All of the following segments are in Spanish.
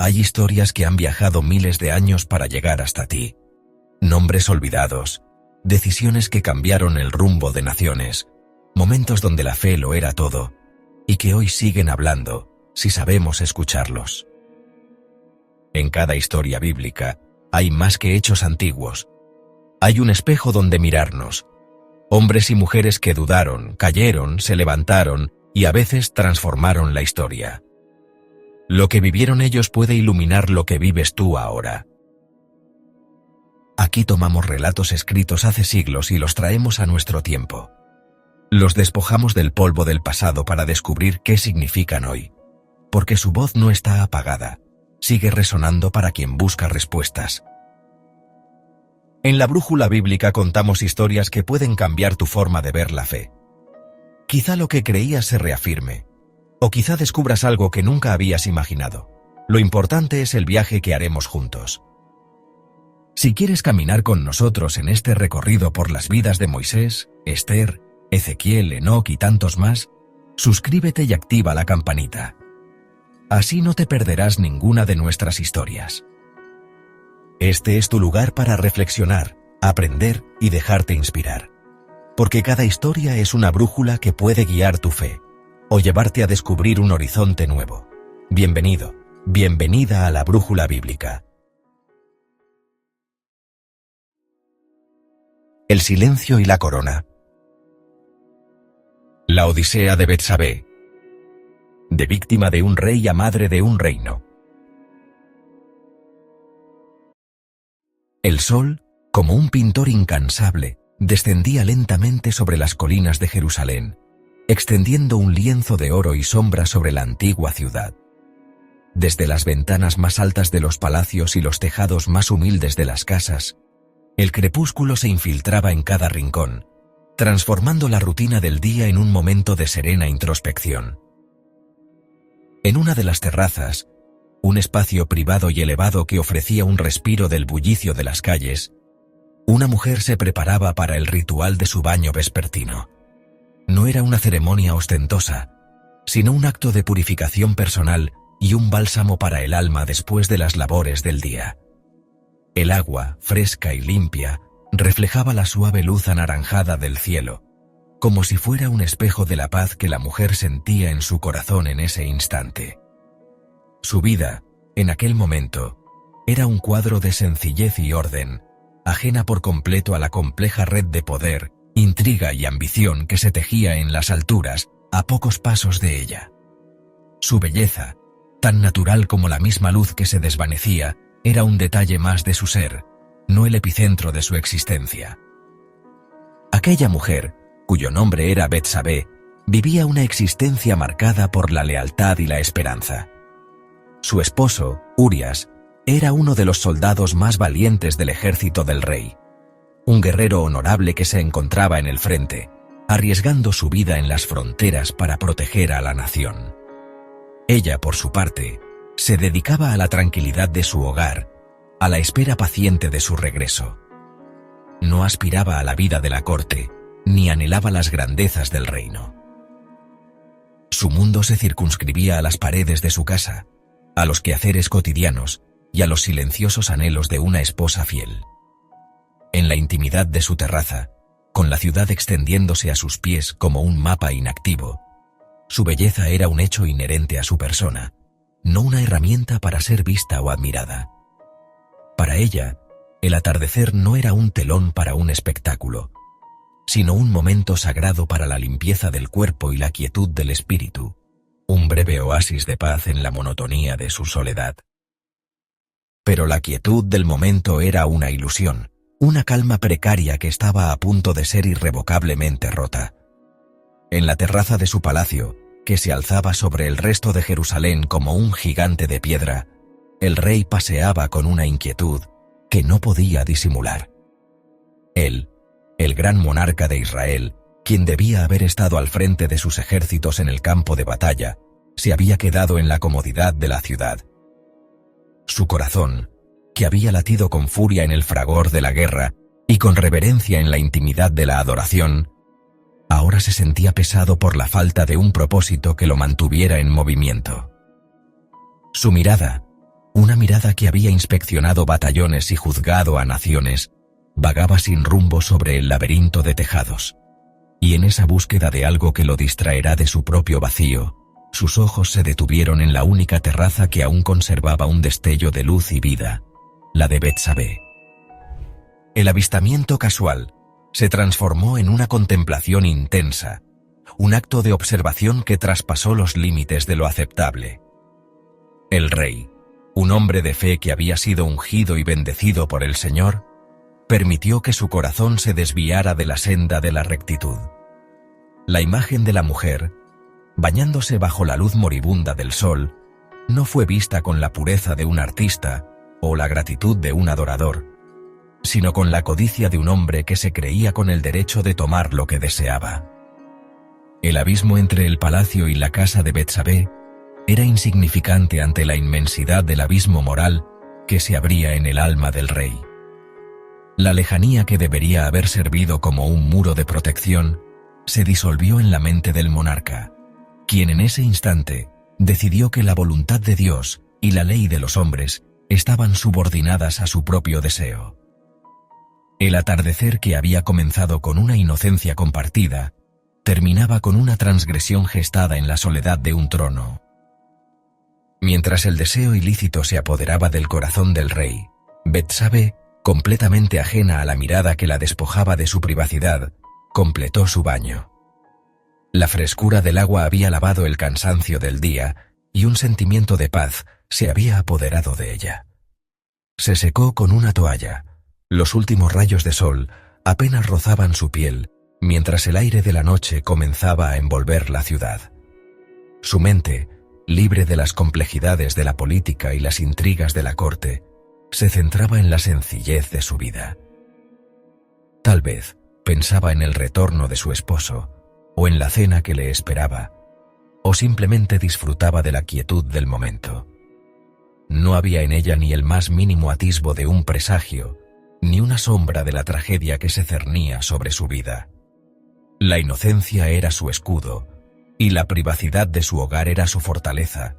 Hay historias que han viajado miles de años para llegar hasta ti. Nombres olvidados, decisiones que cambiaron el rumbo de naciones, momentos donde la fe lo era todo, y que hoy siguen hablando, si sabemos escucharlos. En cada historia bíblica hay más que hechos antiguos. Hay un espejo donde mirarnos. Hombres y mujeres que dudaron, cayeron, se levantaron y a veces transformaron la historia. Lo que vivieron ellos puede iluminar lo que vives tú ahora. Aquí tomamos relatos escritos hace siglos y los traemos a nuestro tiempo. Los despojamos del polvo del pasado para descubrir qué significan hoy. Porque su voz no está apagada, sigue resonando para quien busca respuestas. En la Brújula Bíblica contamos historias que pueden cambiar tu forma de ver la fe. Quizá lo que creías se reafirme, o quizá descubras algo que nunca habías imaginado. Lo importante es el viaje que haremos juntos. Si quieres caminar con nosotros en este recorrido por las vidas de Moisés, Esther, Ezequiel, Enoc y tantos más, suscríbete y activa la campanita. Así no te perderás ninguna de nuestras historias. Este es tu lugar para reflexionar, aprender y dejarte inspirar. Porque cada historia es una brújula que puede guiar tu fe o llevarte a descubrir un horizonte nuevo. Bienvenido, bienvenida a la Brújula Bíblica. El silencio y la corona. La Odisea de Betsabé. De víctima de un rey a madre de un reino. El sol, como un pintor incansable, descendía lentamente sobre las colinas de Jerusalén, extendiendo un lienzo de oro y sombra sobre la antigua ciudad. Desde las ventanas más altas de los palacios y los tejados más humildes de las casas, el crepúsculo se infiltraba en cada rincón, transformando la rutina del día en un momento de serena introspección. En una de las terrazas, un espacio privado y elevado que ofrecía un respiro del bullicio de las calles, una mujer se preparaba para el ritual de su baño vespertino. No era una ceremonia ostentosa, sino un acto de purificación personal y un bálsamo para el alma después de las labores del día. El agua, fresca y limpia, reflejaba la suave luz anaranjada del cielo, como si fuera un espejo de la paz que la mujer sentía en su corazón en ese instante. Su vida, en aquel momento, era un cuadro de sencillez y orden, ajena por completo a la compleja red de poder, intriga y ambición que se tejía en las alturas, a pocos pasos de ella. Su belleza, tan natural como la misma luz que se desvanecía, era un detalle más de su ser, no el epicentro de su existencia. Aquella mujer, cuyo nombre era Betsabé, vivía una existencia marcada por la lealtad y la esperanza. Su esposo, Urias, era uno de los soldados más valientes del ejército del rey, un guerrero honorable que se encontraba en el frente, arriesgando su vida en las fronteras para proteger a la nación. Ella, por su parte, se dedicaba a la tranquilidad de su hogar, a la espera paciente de su regreso. No aspiraba a la vida de la corte, ni anhelaba las grandezas del reino. Su mundo se circunscribía a las paredes de su casa, a los quehaceres cotidianos y a los silenciosos anhelos de una esposa fiel. En la intimidad de su terraza, con la ciudad extendiéndose a sus pies como un mapa inactivo, su belleza era un hecho inherente a su persona, no una herramienta para ser vista o admirada. Para ella, el atardecer no era un telón para un espectáculo, sino un momento sagrado para la limpieza del cuerpo y la quietud del espíritu, un breve oasis de paz en la monotonía de su soledad. Pero la quietud del momento era una ilusión, una calma precaria que estaba a punto de ser irrevocablemente rota. En la terraza de su palacio, que se alzaba sobre el resto de Jerusalén como un gigante de piedra, el rey paseaba con una inquietud que no podía disimular. Él, el gran monarca de Israel, quien debía haber estado al frente de sus ejércitos en el campo de batalla, se había quedado en la comodidad de la ciudad. Su corazón, que había latido con furia en el fragor de la guerra y con reverencia en la intimidad de la adoración, ahora se sentía pesado por la falta de un propósito que lo mantuviera en movimiento. Su mirada, Una mirada que había inspeccionado batallones y juzgado a naciones, vagaba sin rumbo sobre el laberinto de tejados. Y en esa búsqueda de algo que lo distraerá de su propio vacío, sus ojos se detuvieron en la única terraza que aún conservaba un destello de luz y vida, la de Betsabé. El avistamiento casual se transformó en una contemplación intensa, un acto de observación que traspasó los límites de lo aceptable. El rey, un hombre de fe que había sido ungido y bendecido por el Señor, permitió que su corazón se desviara de la senda de la rectitud. La imagen de la mujer, bañándose bajo la luz moribunda del sol, no fue vista con la pureza de un artista o la gratitud de un adorador, sino con la codicia de un hombre que se creía con el derecho de tomar lo que deseaba. El abismo entre el palacio y la casa de Betsabé era insignificante ante la inmensidad del abismo moral que se abría en el alma del rey. La lejanía que debería haber servido como un muro de protección se disolvió en la mente del monarca, quien en ese instante decidió que la voluntad de Dios y la ley de los hombres estaban subordinadas a su propio deseo. El atardecer, que había comenzado con una inocencia compartida, terminaba con una transgresión gestada en la soledad de un trono. Mientras el deseo ilícito se apoderaba del corazón del rey, Betsabé, completamente ajena a la mirada que la despojaba de su privacidad, completó su baño. La frescura del agua había lavado el cansancio del día y un sentimiento de paz se había apoderado de ella. Se secó con una toalla. Los últimos rayos de sol apenas rozaban su piel, mientras el aire de la noche comenzaba a envolver la ciudad. Su mente, libre de las complejidades de la política y las intrigas de la corte, se centraba en la sencillez de su vida. Tal vez pensaba en el retorno de su esposo, o en la cena que le esperaba, o simplemente disfrutaba de la quietud del momento. No había en ella ni el más mínimo atisbo de un presagio, ni una sombra de la tragedia que se cernía sobre su vida. La inocencia era su escudo, y la privacidad de su hogar era su fortaleza,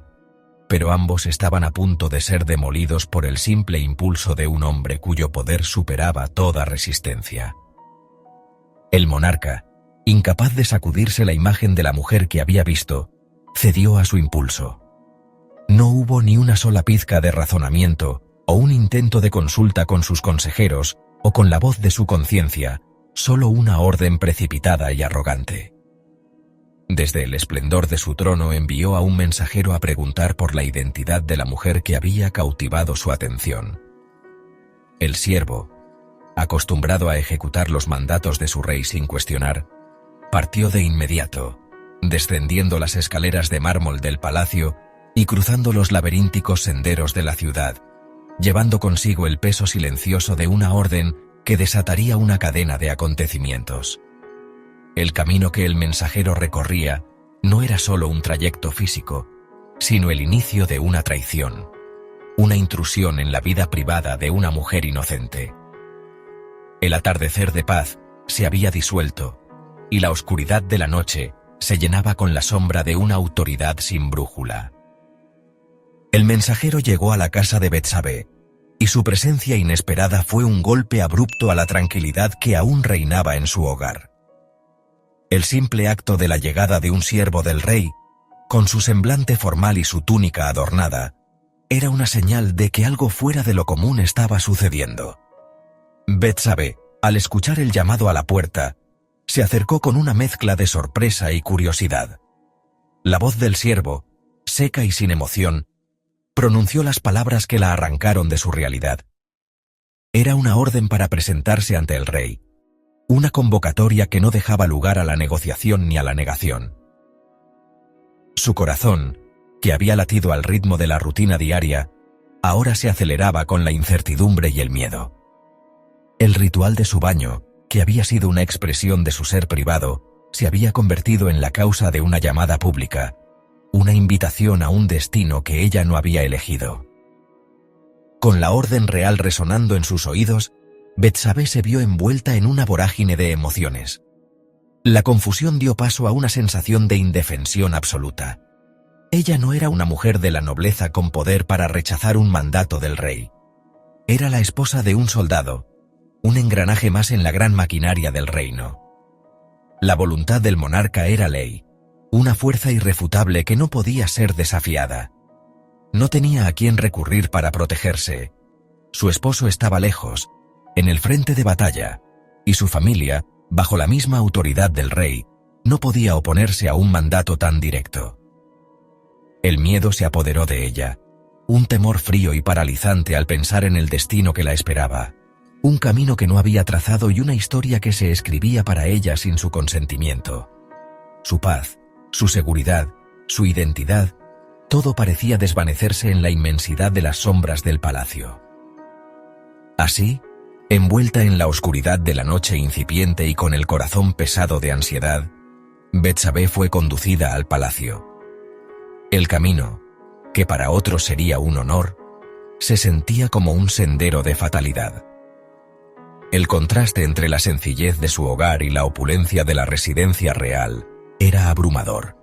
pero ambos estaban a punto de ser demolidos por el simple impulso de un hombre cuyo poder superaba toda resistencia. El monarca, incapaz de sacudirse la imagen de la mujer que había visto, cedió a su impulso. No hubo ni una sola pizca de razonamiento o un intento de consulta con sus consejeros o con la voz de su conciencia, solo una orden precipitada y arrogante. Desde el esplendor de su trono envió a un mensajero a preguntar por la identidad de la mujer que había cautivado su atención. El siervo, acostumbrado a ejecutar los mandatos de su rey sin cuestionar, partió de inmediato, descendiendo las escaleras de mármol del palacio y cruzando los laberínticos senderos de la ciudad, llevando consigo el peso silencioso de una orden que desataría una cadena de acontecimientos. El camino que el mensajero recorría no era solo un trayecto físico, sino el inicio de una traición, una intrusión en la vida privada de una mujer inocente. El atardecer de paz se había disuelto, y la oscuridad de la noche se llenaba con la sombra de una autoridad sin brújula. El mensajero llegó a la casa de Betsabé, y su presencia inesperada fue un golpe abrupto a la tranquilidad que aún reinaba en su hogar. El simple acto de la llegada de un siervo del rey, con su semblante formal y su túnica adornada, era una señal de que algo fuera de lo común estaba sucediendo. Betsabé, al escuchar el llamado a la puerta, se acercó con una mezcla de sorpresa y curiosidad. La voz del siervo, seca y sin emoción, pronunció las palabras que la arrancaron de su realidad. Era una orden para presentarse ante el rey, una convocatoria que no dejaba lugar a la negociación ni a la negación. Su corazón, que había latido al ritmo de la rutina diaria, ahora se aceleraba con la incertidumbre y el miedo. El ritual de su baño, que había sido una expresión de su ser privado, se había convertido en la causa de una llamada pública, una invitación a un destino que ella no había elegido. Con la orden real resonando en sus oídos, Betsabé se vio envuelta en una vorágine de emociones. La confusión dio paso a una sensación de indefensión absoluta. Ella no era una mujer de la nobleza con poder para rechazar un mandato del rey. Era la esposa de un soldado, un engranaje más en la gran maquinaria del reino. La voluntad del monarca era ley, una fuerza irrefutable que no podía ser desafiada. No tenía a quién recurrir para protegerse. Su esposo estaba lejos, en el frente de batalla, y su familia, bajo la misma autoridad del rey, no podía oponerse a un mandato tan directo. El miedo se apoderó de ella, un temor frío y paralizante al pensar en el destino que la esperaba, un camino que no había trazado y una historia que se escribía para ella sin su consentimiento. Su paz, su seguridad, su identidad, todo parecía desvanecerse en la inmensidad de las sombras del palacio. Así, envuelta en la oscuridad de la noche incipiente y con el corazón pesado de ansiedad, Betsabé fue conducida al palacio. El camino, que para otros sería un honor, se sentía como un sendero de fatalidad. El contraste entre la sencillez de su hogar y la opulencia de la residencia real era abrumador.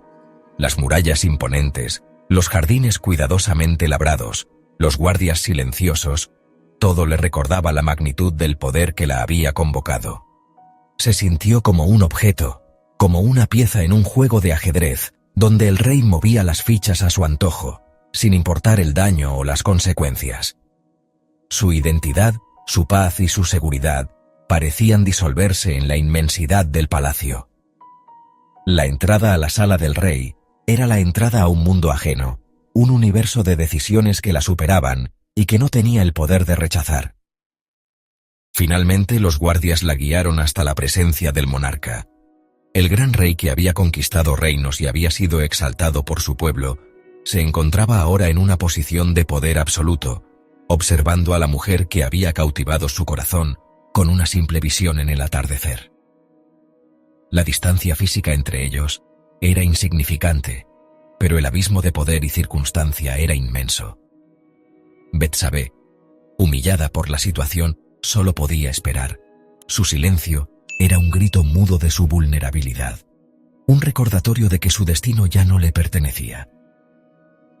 Las murallas imponentes, los jardines cuidadosamente labrados, los guardias silenciosos, todo le recordaba la magnitud del poder que la había convocado. Se sintió como un objeto, como una pieza en un juego de ajedrez, donde el rey movía las fichas a su antojo, sin importar el daño o las consecuencias. Su identidad, su paz y su seguridad parecían disolverse en la inmensidad del palacio. La entrada a la sala del rey era la entrada a un mundo ajeno, un universo de decisiones que la superaban y que no tenía el poder de rechazar. Finalmente los guardias la guiaron hasta la presencia del monarca. El gran rey que había conquistado reinos y había sido exaltado por su pueblo, se encontraba ahora en una posición de poder absoluto, observando a la mujer que había cautivado su corazón con una simple visión en el atardecer. La distancia física entre ellos era insignificante, pero el abismo de poder y circunstancia era inmenso. Betsabé, humillada por la situación, solo podía esperar. Su silencio era un grito mudo de su vulnerabilidad, un recordatorio de que su destino ya no le pertenecía.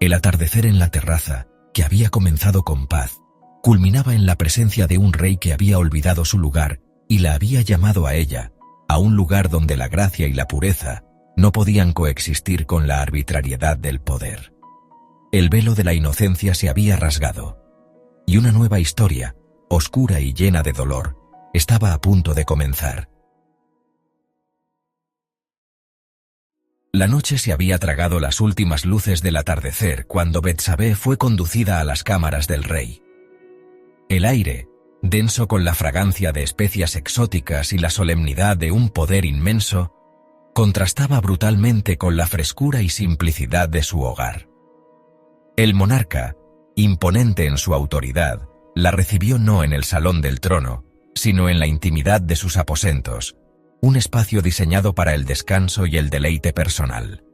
El atardecer en la terraza, que había comenzado con paz, culminaba en la presencia de un rey que había olvidado su lugar y la había llamado a ella, a un lugar donde la gracia y la pureza no podían coexistir con la arbitrariedad del poder. El velo de la inocencia se había rasgado, y una nueva historia, oscura y llena de dolor, estaba a punto de comenzar. La noche se había tragado las últimas luces del atardecer cuando Betsabé fue conducida a las cámaras del rey. El aire, denso con la fragancia de especias exóticas y la solemnidad de un poder inmenso, contrastaba brutalmente con la frescura y simplicidad de su hogar. El monarca, imponente en su autoridad, la recibió no en el salón del trono, sino en la intimidad de sus aposentos, un espacio diseñado para el descanso y el deleite personal.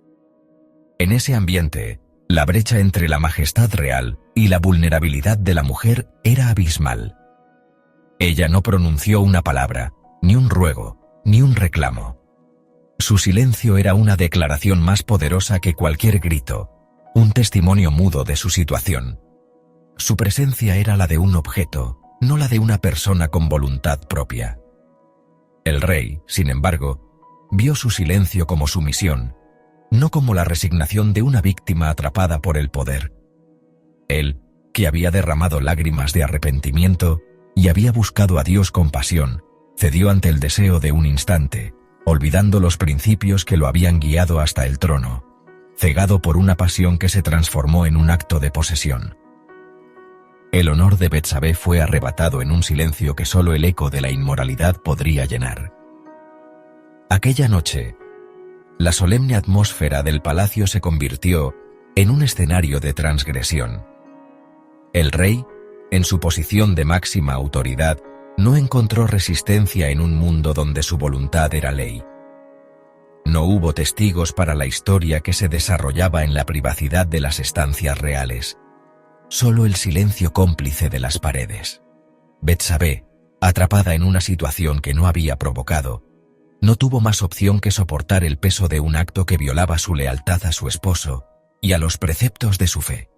En ese ambiente, la brecha entre la majestad real y la vulnerabilidad de la mujer era abismal. Ella no pronunció una palabra, ni un ruego, ni un reclamo. Su silencio era una declaración más poderosa que cualquier grito, un testimonio mudo de su situación. Su presencia era la de un objeto, no la de una persona con voluntad propia. El rey, sin embargo, vio su silencio como sumisión, no como la resignación de una víctima atrapada por el poder. Él, que había derramado lágrimas de arrepentimiento y había buscado a Dios con pasión, cedió ante el deseo de un instante, olvidando los principios que lo habían guiado hasta el trono, cegado por una pasión que se transformó en un acto de posesión. El honor de Betsabé fue arrebatado en un silencio que solo el eco de la inmoralidad podría llenar. Aquella noche, la solemne atmósfera del palacio se convirtió en un escenario de transgresión. El rey, en su posición de máxima autoridad, no encontró resistencia en un mundo donde su voluntad era ley. No hubo testigos para la historia que se desarrollaba en la privacidad de las estancias reales. Solo el silencio cómplice de las paredes. Betsabé, atrapada en una situación que no había provocado, no tuvo más opción que soportar el peso de un acto que violaba su lealtad a su esposo y a los preceptos de su fe.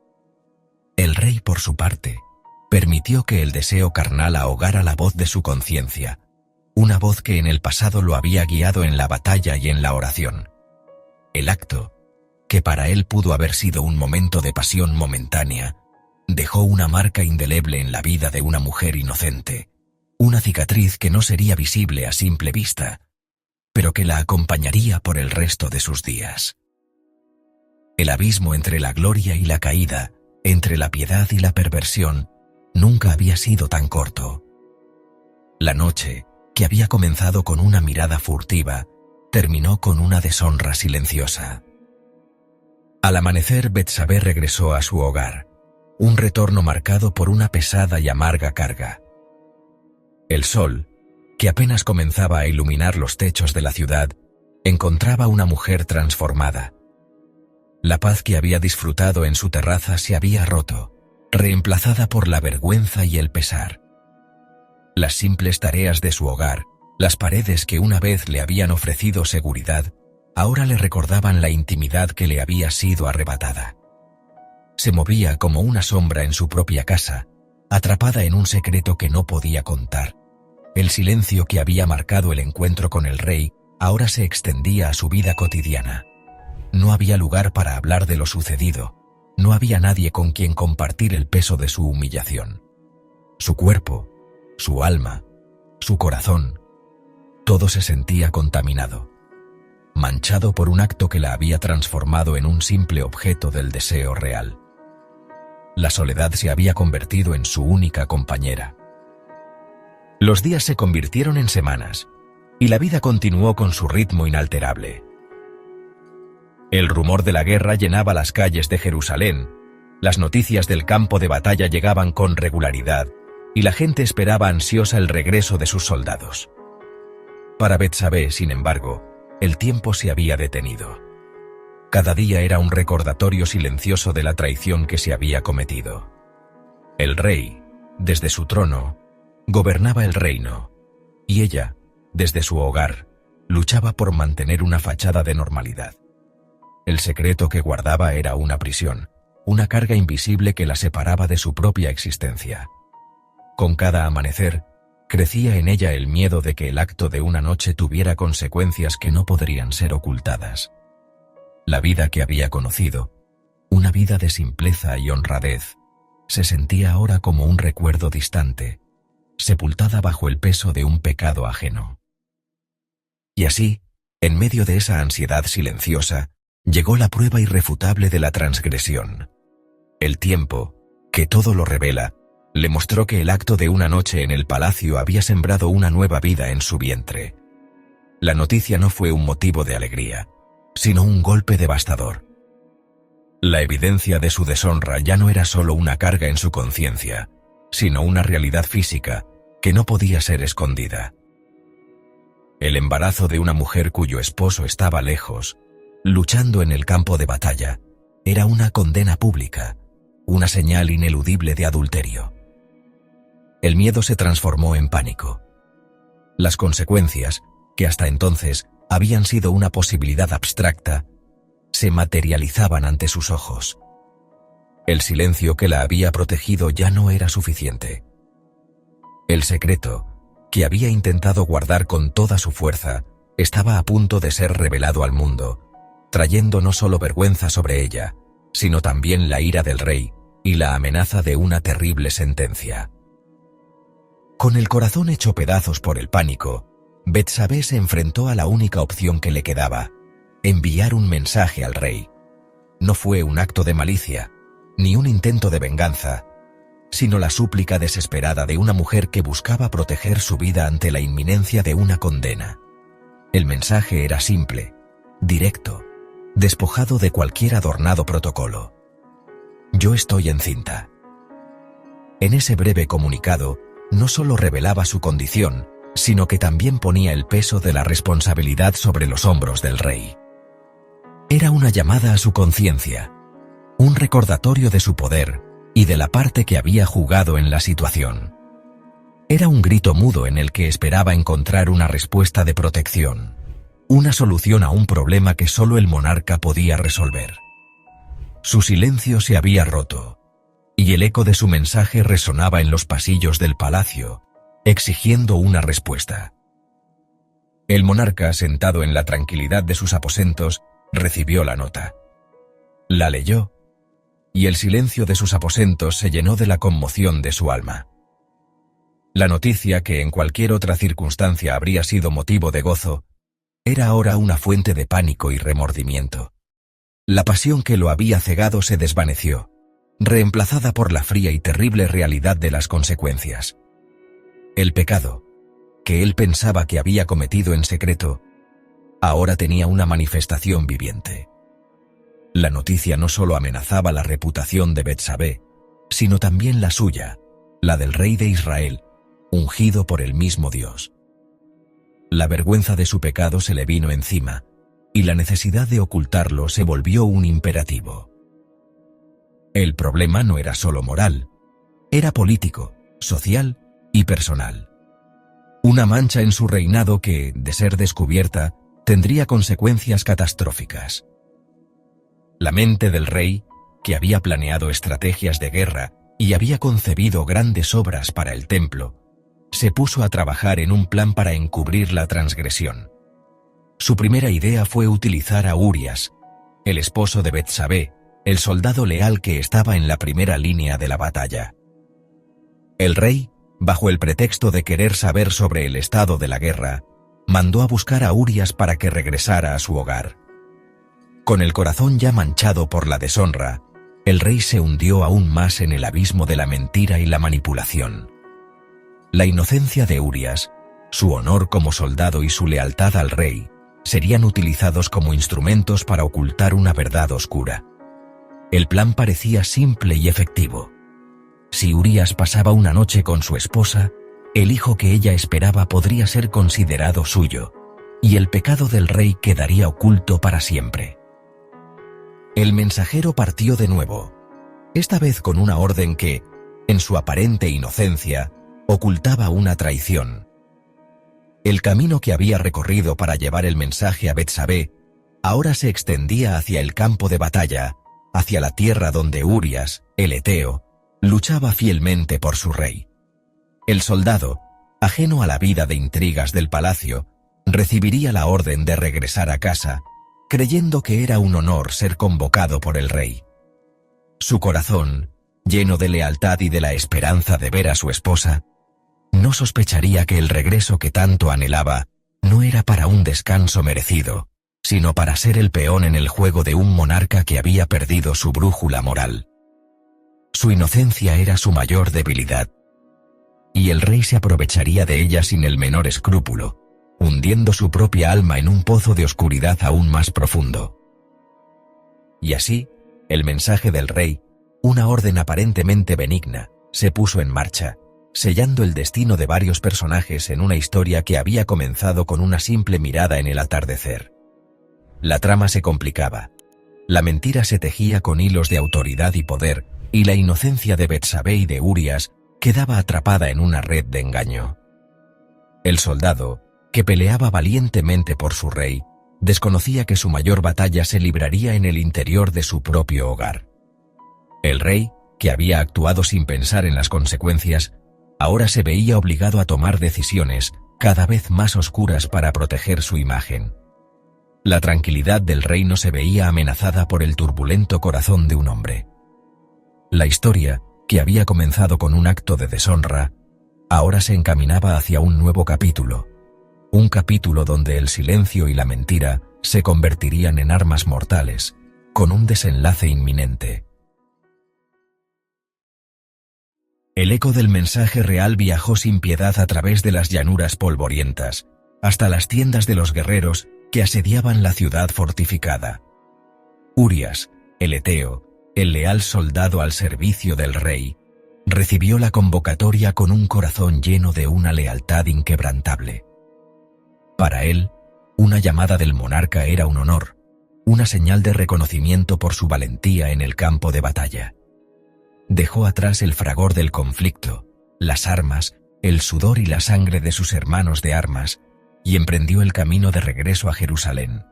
El rey, por su parte, permitió que el deseo carnal ahogara la voz de su conciencia, una voz que en el pasado lo había guiado en la batalla y en la oración. El acto, que para él pudo haber sido un momento de pasión momentánea, dejó una marca indeleble en la vida de una mujer inocente, una cicatriz que no sería visible a simple vista, pero que la acompañaría por el resto de sus días. El abismo entre la gloria y la caída, entre la piedad y la perversión, nunca había sido tan corto. La noche, que había comenzado con una mirada furtiva, terminó con una deshonra silenciosa. Al amanecer, Betsabé regresó a su hogar, un retorno marcado por una pesada y amarga carga. El sol, que apenas comenzaba a iluminar los techos de la ciudad, encontraba una mujer transformada. La paz que había disfrutado en su terraza se había roto, reemplazada por la vergüenza y el pesar. Las simples tareas de su hogar, las paredes que una vez le habían ofrecido seguridad, ahora le recordaban la intimidad que le había sido arrebatada. Se movía como una sombra en su propia casa, atrapada en un secreto que no podía contar. El silencio que había marcado el encuentro con el rey ahora se extendía a su vida cotidiana. No había lugar para hablar de lo sucedido, no había nadie con quien compartir el peso de su humillación. Su cuerpo, su alma, su corazón, todo se sentía contaminado, manchado por un acto que la había transformado en un simple objeto del deseo real. La soledad se había convertido en su única compañera. Los días se convirtieron en semanas, y la vida continuó con su ritmo inalterable. El rumor de la guerra llenaba las calles de Jerusalén, las noticias del campo de batalla llegaban con regularidad, y la gente esperaba ansiosa el regreso de sus soldados. Para Betsabé, sin embargo, el tiempo se había detenido. Cada día era un recordatorio silencioso de la traición que se había cometido. El rey, desde su trono, gobernaba el reino, y ella, desde su hogar, luchaba por mantener una fachada de normalidad. El secreto que guardaba era una prisión, una carga invisible que la separaba de su propia existencia. Con cada amanecer, crecía en ella el miedo de que el acto de una noche tuviera consecuencias que no podrían ser ocultadas. La vida que había conocido, una vida de simpleza y honradez, se sentía ahora como un recuerdo distante, sepultada bajo el peso de un pecado ajeno. Y así, en medio de esa ansiedad silenciosa, llegó la prueba irrefutable de la transgresión. El tiempo, que todo lo revela, le mostró que el acto de una noche en el palacio había sembrado una nueva vida en su vientre. La noticia no fue un motivo de alegría, sino un golpe devastador. La evidencia de su deshonra ya no era solo una carga en su conciencia, sino una realidad física que no podía ser escondida. El embarazo de una mujer cuyo esposo estaba lejos, luchando en el campo de batalla, era una condena pública, una señal ineludible de adulterio. El miedo se transformó en pánico. Las consecuencias, que hasta entonces habían sido una posibilidad abstracta, se materializaban ante sus ojos. El silencio que la había protegido ya no era suficiente. El secreto, que había intentado guardar con toda su fuerza, estaba a punto de ser revelado al mundo, trayendo no solo vergüenza sobre ella, sino también la ira del rey y la amenaza de una terrible sentencia. Con el corazón hecho pedazos por el pánico, Betsabé se enfrentó a la única opción que le quedaba: enviar un mensaje al rey. No fue un acto de malicia, ni un intento de venganza, sino la súplica desesperada de una mujer que buscaba proteger su vida ante la inminencia de una condena. El mensaje era simple, directo, despojado de cualquier adornado protocolo. Yo estoy encinta. En ese breve comunicado, no solo revelaba su condición, sino que también ponía el peso de la responsabilidad sobre los hombros del rey. Era una llamada a su conciencia, un recordatorio de su poder y de la parte que había jugado en la situación. Era un grito mudo en el que esperaba encontrar una respuesta de protección, una solución a un problema que solo el monarca podía resolver. Su silencio se había roto, y el eco de su mensaje resonaba en los pasillos del palacio, exigiendo una respuesta. El monarca, sentado en la tranquilidad de sus aposentos, recibió la nota. La leyó, y el silencio de sus aposentos se llenó de la conmoción de su alma. La noticia, que en cualquier otra circunstancia habría sido motivo de gozo, era ahora una fuente de pánico y remordimiento. La pasión que lo había cegado se desvaneció, reemplazada por la fría y terrible realidad de las consecuencias. El pecado, que él pensaba que había cometido en secreto, ahora tenía una manifestación viviente. La noticia no solo amenazaba la reputación de Betsabé, sino también la suya, la del rey de Israel, ungido por el mismo Dios. La vergüenza de su pecado se le vino encima, y la necesidad de ocultarlo se volvió un imperativo. El problema no era solo moral, era político, social y personal. Una mancha en su reinado que, de ser descubierta, tendría consecuencias catastróficas. La mente del rey, que había planeado estrategias de guerra y había concebido grandes obras para el templo, se puso a trabajar en un plan para encubrir la transgresión. Su primera idea fue utilizar a Urias, el esposo de Betsabé, el soldado leal que estaba en la primera línea de la batalla. El rey, bajo el pretexto de querer saber sobre el estado de la guerra, mandó a buscar a Urias para que regresara a su hogar. Con el corazón ya manchado por la deshonra, el rey se hundió aún más en el abismo de la mentira y la manipulación. La inocencia de Urias, su honor como soldado y su lealtad al rey serían utilizados como instrumentos para ocultar una verdad oscura. El plan parecía simple y efectivo. Si Urias pasaba una noche con su esposa, el hijo que ella esperaba podría ser considerado suyo, y el pecado del rey quedaría oculto para siempre. El mensajero partió de nuevo, esta vez con una orden que, en su aparente inocencia, ocultaba una traición. El camino que había recorrido para llevar el mensaje a Betsabé ahora se extendía hacia el campo de batalla, hacia la tierra donde Urias, el heteo, luchaba fielmente por su rey. El soldado, ajeno a la vida de intrigas del palacio, recibiría la orden de regresar a casa, creyendo que era un honor ser convocado por el rey. Su corazón, lleno de lealtad y de la esperanza de ver a su esposa, no sospecharía que el regreso que tanto anhelaba no era para un descanso merecido, sino para ser el peón en el juego de un monarca que había perdido su brújula moral. Su inocencia era su mayor debilidad, y el rey se aprovecharía de ella sin el menor escrúpulo, hundiendo su propia alma en un pozo de oscuridad aún más profundo. Y así, el mensaje del rey, una orden aparentemente benigna, se puso en marcha, sellando el destino de varios personajes en una historia que había comenzado con una simple mirada en el atardecer. La trama se complicaba, la mentira se tejía con hilos de autoridad y poder, y la inocencia de Betsabé y de Urias quedaba atrapada en una red de engaño. El soldado, que peleaba valientemente por su rey, desconocía que su mayor batalla se libraría en el interior de su propio hogar. El rey, que había actuado sin pensar en las consecuencias, ahora se veía obligado a tomar decisiones cada vez más oscuras para proteger su imagen. La tranquilidad del reino se veía amenazada por el turbulento corazón de un hombre. La historia, que había comenzado con un acto de deshonra, ahora se encaminaba hacia un nuevo capítulo, un capítulo donde el silencio y la mentira se convertirían en armas mortales, con un desenlace inminente. El eco del mensaje real viajó sin piedad a través de las llanuras polvorientas, hasta las tiendas de los guerreros que asediaban la ciudad fortificada. Urias, el heteo, el leal soldado al servicio del rey, recibió la convocatoria con un corazón lleno de una lealtad inquebrantable. Para él, una llamada del monarca era un honor, una señal de reconocimiento por su valentía en el campo de batalla. Dejó atrás el fragor del conflicto, las armas, el sudor y la sangre de sus hermanos de armas, y emprendió el camino de regreso a Jerusalén.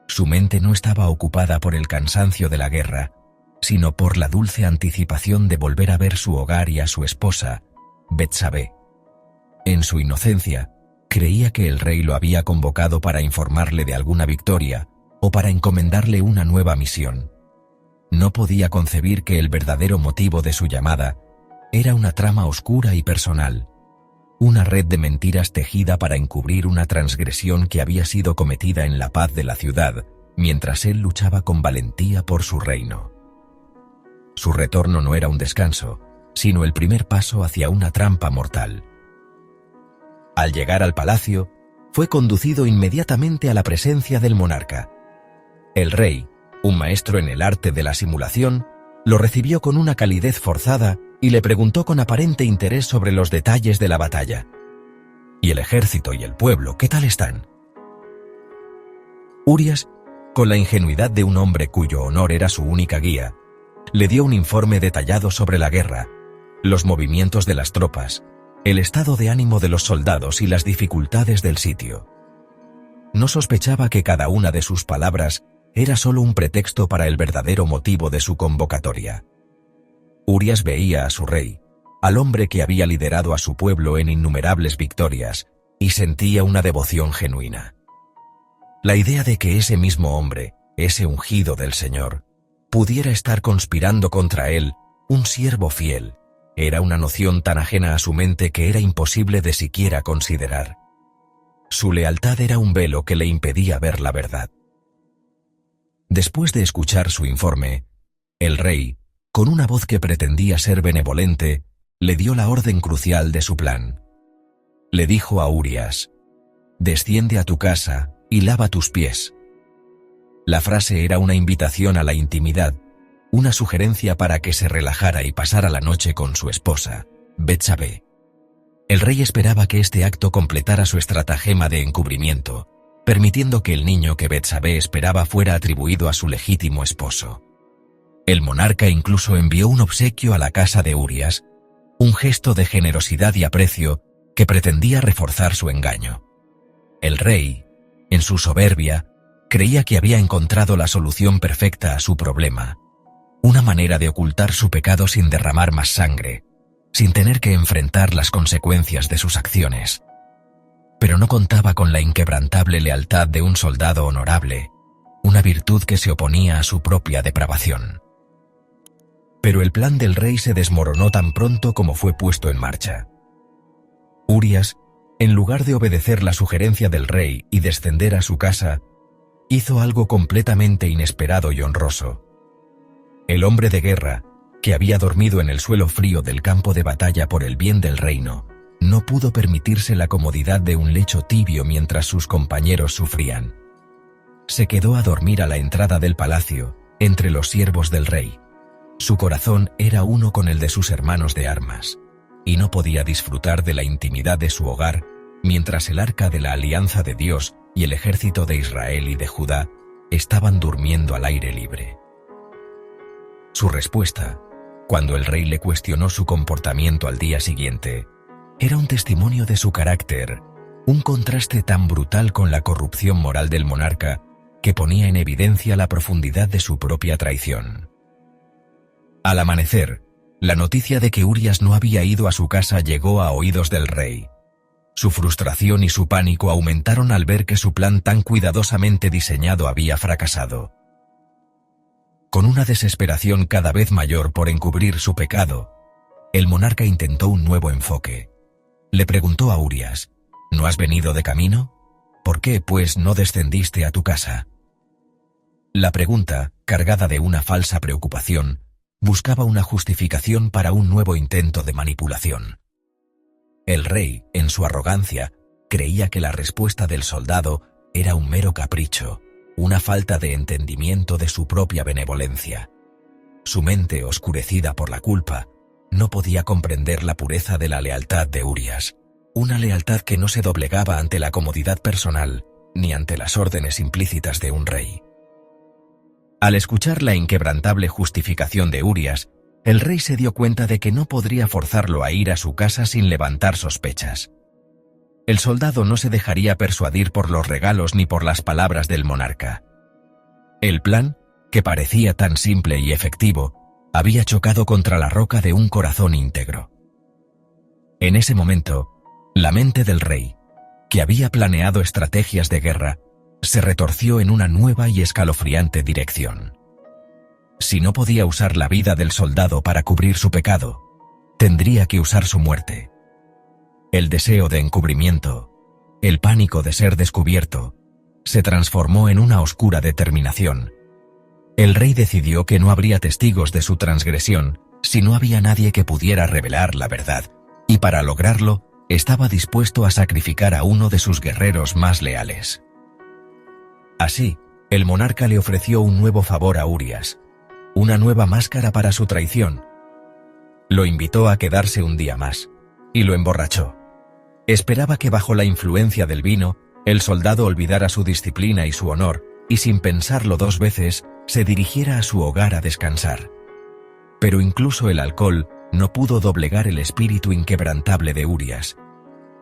Su mente no estaba ocupada por el cansancio de la guerra, sino por la dulce anticipación de volver a ver su hogar y a su esposa, Betsabé. En su inocencia, creía que el rey lo había convocado para informarle de alguna victoria o para encomendarle una nueva misión. No podía concebir que el verdadero motivo de su llamada era una trama oscura y personal, una red de mentiras tejida para encubrir una transgresión que había sido cometida en la paz de la ciudad, mientras él luchaba con valentía por su reino. Su retorno no era un descanso, sino el primer paso hacia una trampa mortal. Al llegar al palacio, fue conducido inmediatamente a la presencia del monarca. El rey, un maestro en el arte de la simulación, lo recibió con una calidez forzada y le preguntó con aparente interés sobre los detalles de la batalla. ¿Y el ejército y el pueblo, qué tal están? Urias, con la ingenuidad de un hombre cuyo honor era su única guía, le dio un informe detallado sobre la guerra, los movimientos de las tropas, el estado de ánimo de los soldados y las dificultades del sitio. No sospechaba que cada una de sus palabras era solo un pretexto para el verdadero motivo de su convocatoria. Urias veía a su rey, al hombre que había liderado a su pueblo en innumerables victorias, y sentía una devoción genuina. La idea de que ese mismo hombre, ese ungido del Señor, pudiera estar conspirando contra él, un siervo fiel, era una noción tan ajena a su mente que era imposible de siquiera considerar. Su lealtad era un velo que le impedía ver la verdad. Después de escuchar su informe, el rey, con una voz que pretendía ser benevolente, le dio la orden crucial de su plan. Le dijo a Urias: «Desciende a tu casa y lava tus pies». La frase era una invitación a la intimidad, una sugerencia para que se relajara y pasara la noche con su esposa, Betsabé. El rey esperaba que este acto completara su estratagema de encubrimiento, permitiendo que el niño que Betsabé esperaba fuera atribuido a su legítimo esposo. El monarca incluso envió un obsequio a la casa de Urias, un gesto de generosidad y aprecio que pretendía reforzar su engaño. El rey, en su soberbia, creía que había encontrado la solución perfecta a su problema, una manera de ocultar su pecado sin derramar más sangre, sin tener que enfrentar las consecuencias de sus acciones. Pero no contaba con la inquebrantable lealtad de un soldado honorable, una virtud que se oponía a su propia depravación. Pero el plan del rey se desmoronó tan pronto como fue puesto en marcha. Urias, en lugar de obedecer la sugerencia del rey y descender a su casa, hizo algo completamente inesperado y honroso. El hombre de guerra, que había dormido en el suelo frío del campo de batalla por el bien del reino, no pudo permitirse la comodidad de un lecho tibio mientras sus compañeros sufrían. Se quedó a dormir a la entrada del palacio, entre los siervos del rey. Su corazón era uno con el de sus hermanos de armas, y no podía disfrutar de la intimidad de su hogar mientras el arca de la alianza de Dios y el ejército de Israel y de Judá estaban durmiendo al aire libre. Su respuesta, cuando el rey le cuestionó su comportamiento al día siguiente, era un testimonio de su carácter, un contraste tan brutal con la corrupción moral del monarca que ponía en evidencia la profundidad de su propia traición. Al amanecer, la noticia de que Urias no había ido a su casa llegó a oídos del rey. Su frustración y su pánico aumentaron al ver que su plan tan cuidadosamente diseñado había fracasado. Con una desesperación cada vez mayor por encubrir su pecado, el monarca intentó un nuevo enfoque. Le preguntó a Urias: «¿No has venido de camino? ¿Por qué, pues, no descendiste a tu casa?» La pregunta, cargada de una falsa preocupación, buscaba una justificación para un nuevo intento de manipulación. El rey, en su arrogancia, creía que la respuesta del soldado era un mero capricho, una falta de entendimiento de su propia benevolencia. Su mente, oscurecida por la culpa, no podía comprender la pureza de la lealtad de Urias, una lealtad que no se doblegaba ante la comodidad personal ni ante las órdenes implícitas de un rey. Al escuchar la inquebrantable justificación de Urias, el rey se dio cuenta de que no podría forzarlo a ir a su casa sin levantar sospechas. El soldado no se dejaría persuadir por los regalos ni por las palabras del monarca. El plan, que parecía tan simple y efectivo, había chocado contra la roca de un corazón íntegro. En ese momento, la mente del rey, que había planeado estrategias de guerra, se retorció en una nueva y escalofriante dirección. Si no podía usar la vida del soldado para cubrir su pecado, tendría que usar su muerte. El deseo de encubrimiento, el pánico de ser descubierto, se transformó en una oscura determinación. El rey decidió que no habría testigos de su transgresión si no había nadie que pudiera revelar la verdad, y para lograrlo, estaba dispuesto a sacrificar a uno de sus guerreros más leales. Así, el monarca le ofreció un nuevo favor a Urias, una nueva máscara para su traición. Lo invitó a quedarse un día más, y lo emborrachó. Esperaba que bajo la influencia del vino, el soldado olvidara su disciplina y su honor, y sin pensarlo dos veces, se dirigiera a su hogar a descansar. Pero incluso el alcohol no pudo doblegar el espíritu inquebrantable de Urias.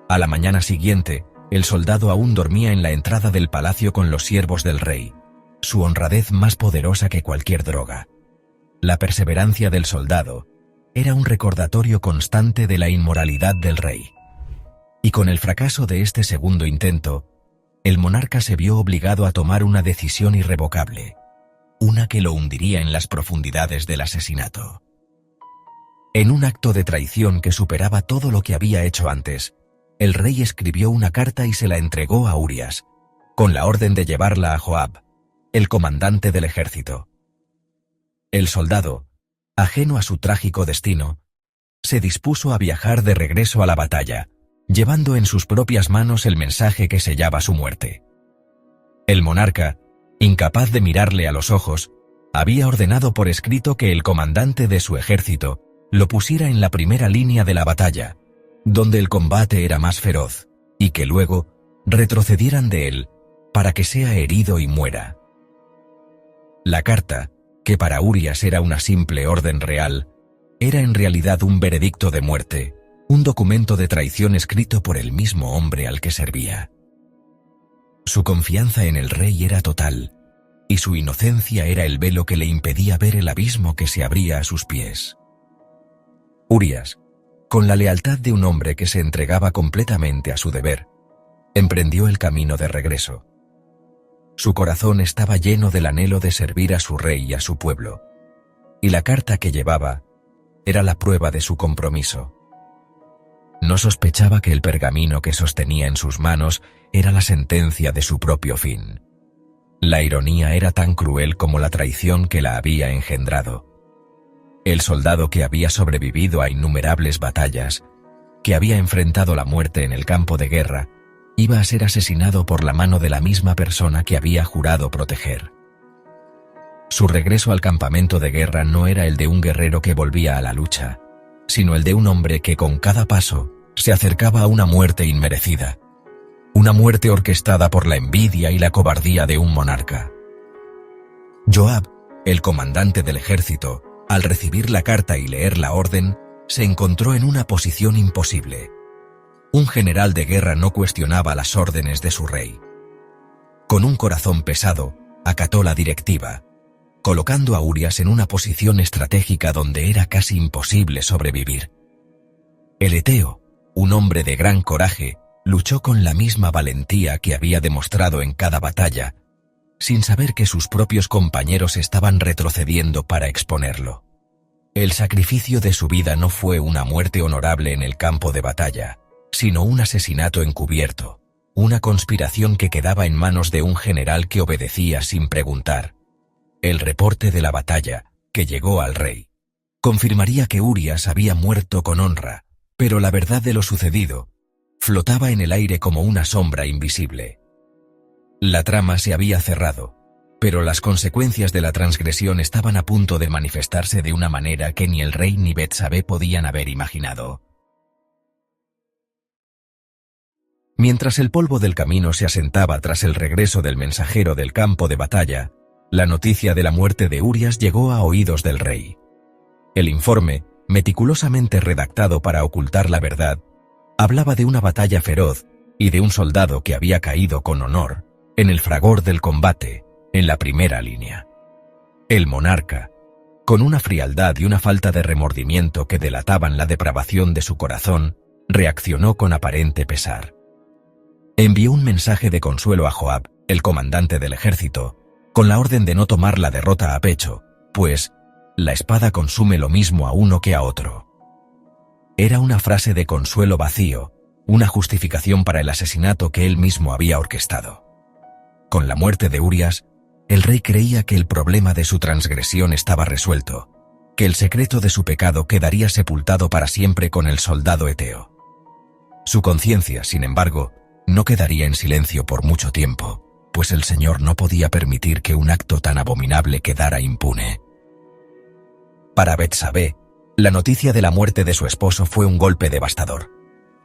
A la mañana siguiente, el soldado aún dormía en la entrada del palacio con los siervos del rey, su honradez más poderosa que cualquier droga. La perseverancia del soldado era un recordatorio constante de la inmoralidad del rey. Y con el fracaso de este segundo intento, el monarca se vio obligado a tomar una decisión irrevocable, una que lo hundiría en las profundidades del asesinato. En un acto de traición que superaba todo lo que había hecho antes, el rey escribió una carta y se la entregó a Urias, con la orden de llevarla a Joab, el comandante del ejército. El soldado, ajeno a su trágico destino, se dispuso a viajar de regreso a la batalla, llevando en sus propias manos el mensaje que sellaba su muerte. El monarca, incapaz de mirarle a los ojos, había ordenado por escrito que el comandante de su ejército lo pusiera en la primera línea de la batalla, donde el combate era más feroz, y que luego retrocedieran de él para que sea herido y muera. La carta, que para Urias era una simple orden real, era en realidad un veredicto de muerte, un documento de traición escrito por el mismo hombre al que servía. Su confianza en el rey era total, y su inocencia era el velo que le impedía ver el abismo que se abría a sus pies. Urias, con la lealtad de un hombre que se entregaba completamente a su deber, emprendió el camino de regreso. Su corazón estaba lleno del anhelo de servir a su rey y a su pueblo, y la carta que llevaba era la prueba de su compromiso. No sospechaba que el pergamino que sostenía en sus manos era la sentencia de su propio fin. La ironía era tan cruel como la traición que la había engendrado. El soldado que había sobrevivido a innumerables batallas, que había enfrentado la muerte en el campo de guerra, iba a ser asesinado por la mano de la misma persona que había jurado proteger. Su regreso al campamento de guerra no era el de un guerrero que volvía a la lucha, sino el de un hombre que con cada paso se acercaba a una muerte inmerecida, una muerte orquestada por la envidia y la cobardía de un monarca. Joab, el comandante del ejército, al recibir la carta y leer la orden, se encontró en una posición imposible. Un general de guerra no cuestionaba las órdenes de su rey. Con un corazón pesado, acató la directiva, colocando a Urias en una posición estratégica donde era casi imposible sobrevivir. El eteo, un hombre de gran coraje, luchó con la misma valentía que había demostrado en cada batalla, sin saber que sus propios compañeros estaban retrocediendo para exponerlo. El sacrificio de su vida no fue una muerte honorable en el campo de batalla, sino un asesinato encubierto, una conspiración que quedaba en manos de un general que obedecía sin preguntar. El reporte de la batalla, que llegó al rey, confirmaría que Urias había muerto con honra, pero la verdad de lo sucedido flotaba en el aire como una sombra invisible. La trama se había cerrado, pero las consecuencias de la transgresión estaban a punto de manifestarse de una manera que ni el rey ni Betsabé podían haber imaginado. Mientras el polvo del camino se asentaba tras el regreso del mensajero del campo de batalla, la noticia de la muerte de Urias llegó a oídos del rey. El informe, meticulosamente redactado para ocultar la verdad, hablaba de una batalla feroz y de un soldado que había caído con honor en el fragor del combate, en la primera línea. El monarca, con una frialdad y una falta de remordimiento que delataban la depravación de su corazón, reaccionó con aparente pesar. Envió un mensaje de consuelo a Joab, el comandante del ejército, con la orden de no tomar la derrota a pecho, pues la espada consume lo mismo a uno que a otro. Era una frase de consuelo vacío, una justificación para el asesinato que él mismo había orquestado. Con la muerte de Urias, el rey creía que el problema de su transgresión estaba resuelto, que el secreto de su pecado quedaría sepultado para siempre con el soldado eteo. Su conciencia, sin embargo, no quedaría en silencio por mucho tiempo, pues el Señor no podía permitir que un acto tan abominable quedara impune. Para Betsabé, la noticia de la muerte de su esposo fue un golpe devastador.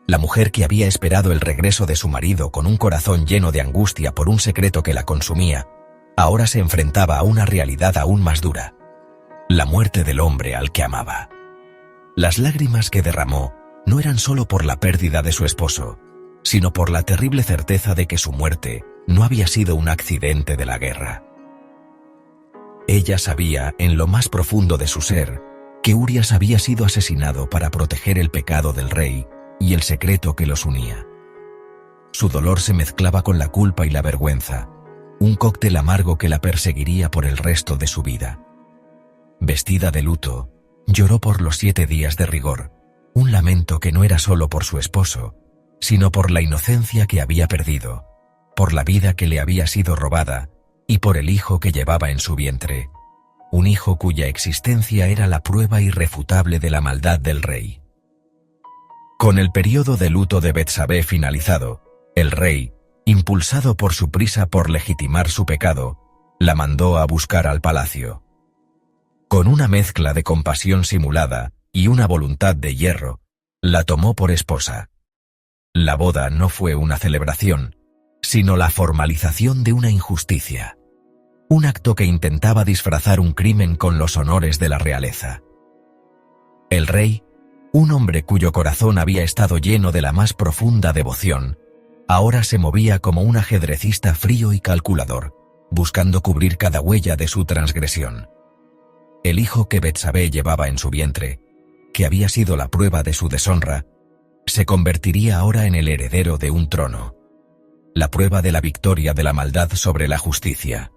La mujer que había esperado el regreso de su marido con un corazón lleno de angustia por un secreto que la consumía, ahora se enfrentaba a una realidad aún más dura: la muerte del hombre al que amaba. Las lágrimas que derramó no eran solo por la pérdida de su esposo, sino por la terrible certeza de que su muerte no había sido un accidente de la guerra. Ella sabía, en lo más profundo de su ser, que Urias había sido asesinado para proteger el pecado del rey y el secreto que los unía. Su dolor se mezclaba con la culpa y la vergüenza, un cóctel amargo que la perseguiría por el resto de su vida. Vestida de luto, lloró por los 7 días de rigor, un lamento que no era solo por su esposo, sino por la inocencia que había perdido, por la vida que le había sido robada y por el hijo que llevaba en su vientre, un hijo cuya existencia era la prueba irrefutable de la maldad del rey. Con el periodo de luto de Betsabé finalizado, el rey, impulsado por su prisa por legitimar su pecado, la mandó a buscar al palacio. Con una mezcla de compasión simulada y una voluntad de hierro, la tomó por esposa. La boda no fue una celebración, sino la formalización de una injusticia. Un acto que intentaba disfrazar un crimen con los honores de la realeza. El rey, un hombre cuyo corazón había estado lleno de la más profunda devoción, ahora se movía como un ajedrecista frío y calculador, buscando cubrir cada huella de su transgresión. El hijo que Betsabé llevaba en su vientre, que había sido la prueba de su deshonra, se convertiría ahora en el heredero de un trono, la prueba de la victoria de la maldad sobre la justicia.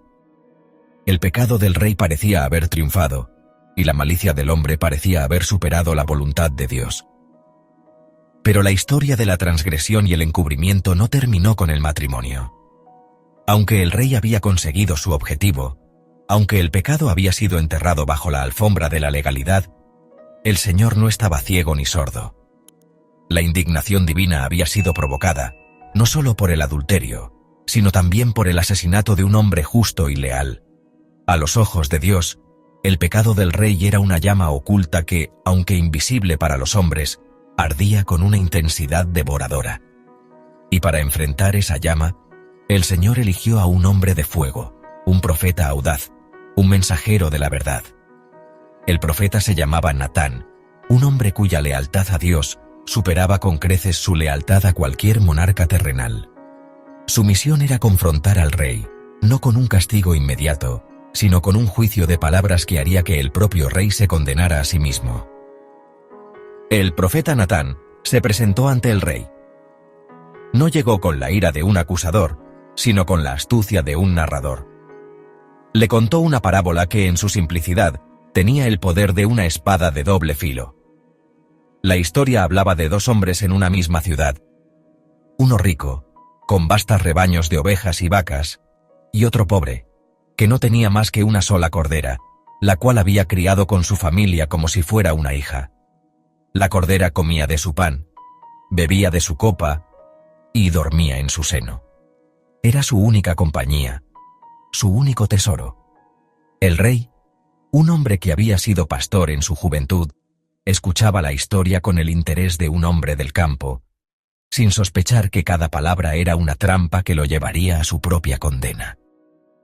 El pecado del rey parecía haber triunfado, y la malicia del hombre parecía haber superado la voluntad de Dios. Pero la historia de la transgresión y el encubrimiento no terminó con el matrimonio. Aunque el rey había conseguido su objetivo, aunque el pecado había sido enterrado bajo la alfombra de la legalidad, el Señor no estaba ciego ni sordo. La indignación divina había sido provocada, no solo por el adulterio, sino también por el asesinato de un hombre justo y leal. A los ojos de Dios, el pecado del rey era una llama oculta que, aunque invisible para los hombres, ardía con una intensidad devoradora. Y para enfrentar esa llama, el Señor eligió a un hombre de fuego, un profeta audaz, un mensajero de la verdad. El profeta se llamaba Natán, un hombre cuya lealtad a Dios superaba con creces su lealtad a cualquier monarca terrenal. Su misión era confrontar al rey, no con un castigo inmediato, sino con un juicio de palabras que haría que el propio rey se condenara a sí mismo. El profeta Natán se presentó ante el rey. No llegó con la ira de un acusador, sino con la astucia de un narrador. Le contó una parábola que en su simplicidad tenía el poder de una espada de doble filo. La historia hablaba de 2 hombres en una misma ciudad. Uno rico, con vastos rebaños de ovejas y vacas, y otro pobre, que no tenía más que una sola cordera, la cual había criado con su familia como si fuera una hija. La cordera comía de su pan, bebía de su copa y dormía en su seno. Era su única compañía, su único tesoro. El rey, un hombre que había sido pastor en su juventud, escuchaba la historia con el interés de un hombre del campo, sin sospechar que cada palabra era una trampa que lo llevaría a su propia condena.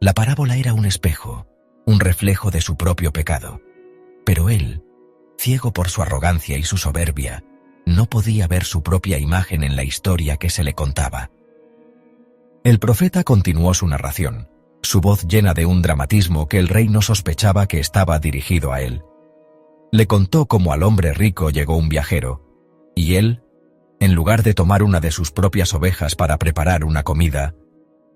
La parábola era un espejo, un reflejo de su propio pecado, pero él, ciego por su arrogancia y su soberbia, no podía ver su propia imagen en la historia que se le contaba. El profeta continuó su narración, su voz llena de un dramatismo que el rey no sospechaba que estaba dirigido a él. Le contó cómo al hombre rico llegó un viajero, y él, en lugar de tomar una de sus propias ovejas para preparar una comida,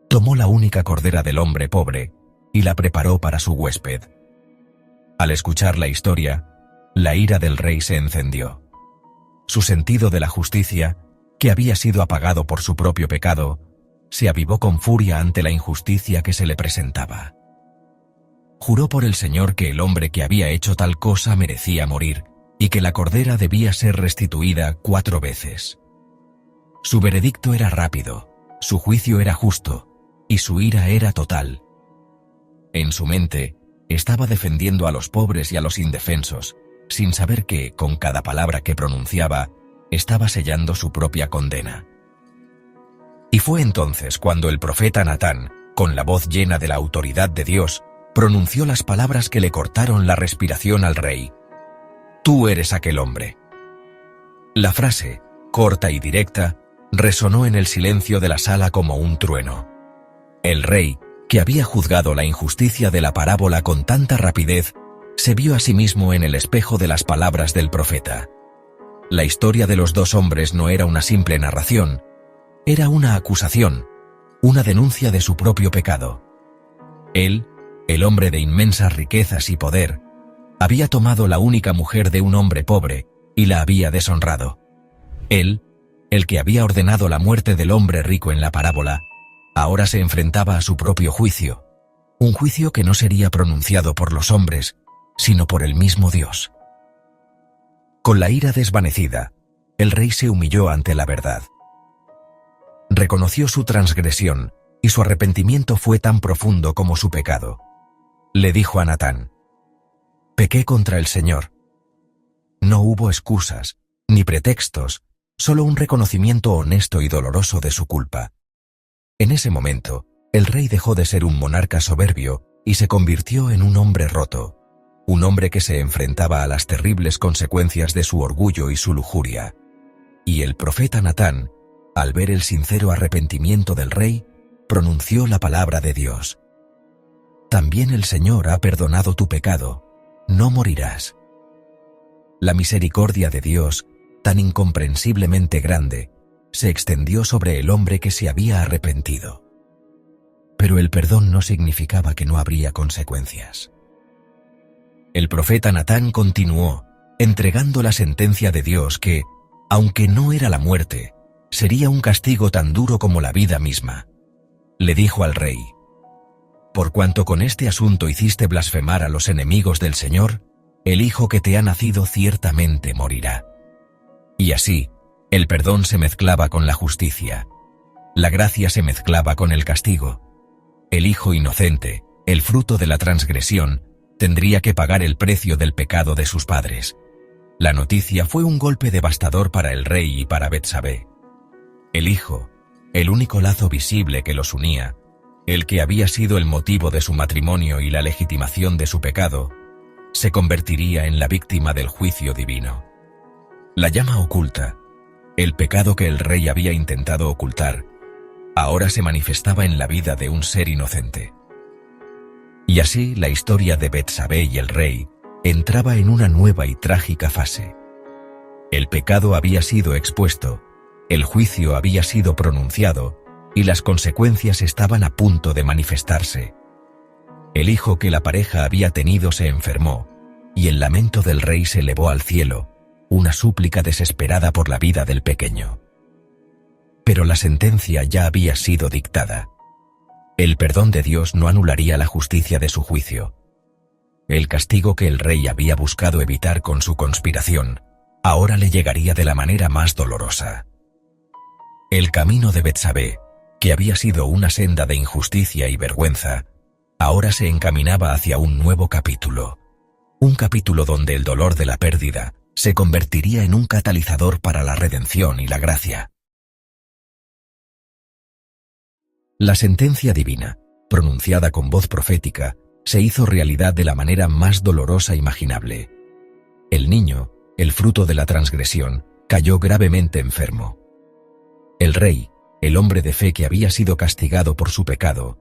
tomó la única cordera del hombre pobre y la preparó para su huésped. Al escuchar la historia, la ira del rey se encendió. Su sentido de la justicia, que había sido apagado por su propio pecado, se avivó con furia ante la injusticia que se le presentaba. Juró por el Señor que el hombre que había hecho tal cosa merecía morir y que la cordera debía ser restituida 4 veces. Su veredicto era rápido, su juicio era justo y su ira era total. En su mente, estaba defendiendo a los pobres y a los indefensos, sin saber que, con cada palabra que pronunciaba, estaba sellando su propia condena. Y fue entonces cuando el profeta Natán, con la voz llena de la autoridad de Dios, pronunció las palabras que le cortaron la respiración al rey. «Tú eres aquel hombre». La frase, corta y directa, resonó en el silencio de la sala como un trueno. El rey, que había juzgado la injusticia de la parábola con tanta rapidez, se vio a sí mismo en el espejo de las palabras del profeta. La historia de los 2 hombres no era una simple narración, era una acusación, una denuncia de su propio pecado. Él, el hombre de inmensas riquezas y poder, había tomado la única mujer de un hombre pobre y la había deshonrado. Él, el que había ordenado la muerte del hombre rico en la parábola, ahora se enfrentaba a su propio juicio, un juicio que no sería pronunciado por los hombres, sino por el mismo Dios. Con la ira desvanecida, el rey se humilló ante la verdad. Reconoció su transgresión y su arrepentimiento fue tan profundo como su pecado. Le dijo a Natán: «Pequé contra el Señor». No hubo excusas, ni pretextos, solo un reconocimiento honesto y doloroso de su culpa. En ese momento, el rey dejó de ser un monarca soberbio y se convirtió en un hombre roto, un hombre que se enfrentaba a las terribles consecuencias de su orgullo y su lujuria. Y el profeta Natán, al ver el sincero arrepentimiento del rey, pronunció la palabra de Dios: «También el Señor ha perdonado tu pecado, no morirás». La misericordia de Dios, tan incomprensiblemente grande, se extendió sobre el hombre que se había arrepentido. Pero el perdón no significaba que no habría consecuencias. El profeta Natán continuó, entregando la sentencia de Dios que, aunque no era la muerte, sería un castigo tan duro como la vida misma. Le dijo al rey: «Por cuanto con este asunto hiciste blasfemar a los enemigos del Señor, el hijo que te ha nacido ciertamente morirá». Y así, el perdón se mezclaba con la justicia. La gracia se mezclaba con el castigo. El hijo inocente, el fruto de la transgresión, tendría que pagar el precio del pecado de sus padres. La noticia fue un golpe devastador para el rey y para Betsabé. El hijo, el único lazo visible que los unía, el que había sido el motivo de su matrimonio y la legitimación de su pecado, se convertiría en la víctima del juicio divino. La llama oculta, el pecado que el rey había intentado ocultar, ahora se manifestaba en la vida de un ser inocente. Y así la historia de Betsabé y el rey entraba en una nueva y trágica fase. El pecado había sido expuesto, el juicio había sido pronunciado y las consecuencias estaban a punto de manifestarse. El hijo que la pareja había tenido se enfermó y el lamento del rey se elevó al cielo, una súplica desesperada por la vida del pequeño. Pero la sentencia ya había sido dictada. El perdón de Dios no anularía la justicia de su juicio. El castigo que el rey había buscado evitar con su conspiración, ahora le llegaría de la manera más dolorosa. El camino de Betsabé, que había sido una senda de injusticia y vergüenza, ahora se encaminaba hacia un nuevo capítulo. Un capítulo donde el dolor de la pérdida se convertiría en un catalizador para la redención y la gracia. La sentencia divina, pronunciada con voz profética, se hizo realidad de la manera más dolorosa imaginable. El niño, el fruto de la transgresión, cayó gravemente enfermo. El rey, el hombre de fe que había sido castigado por su pecado,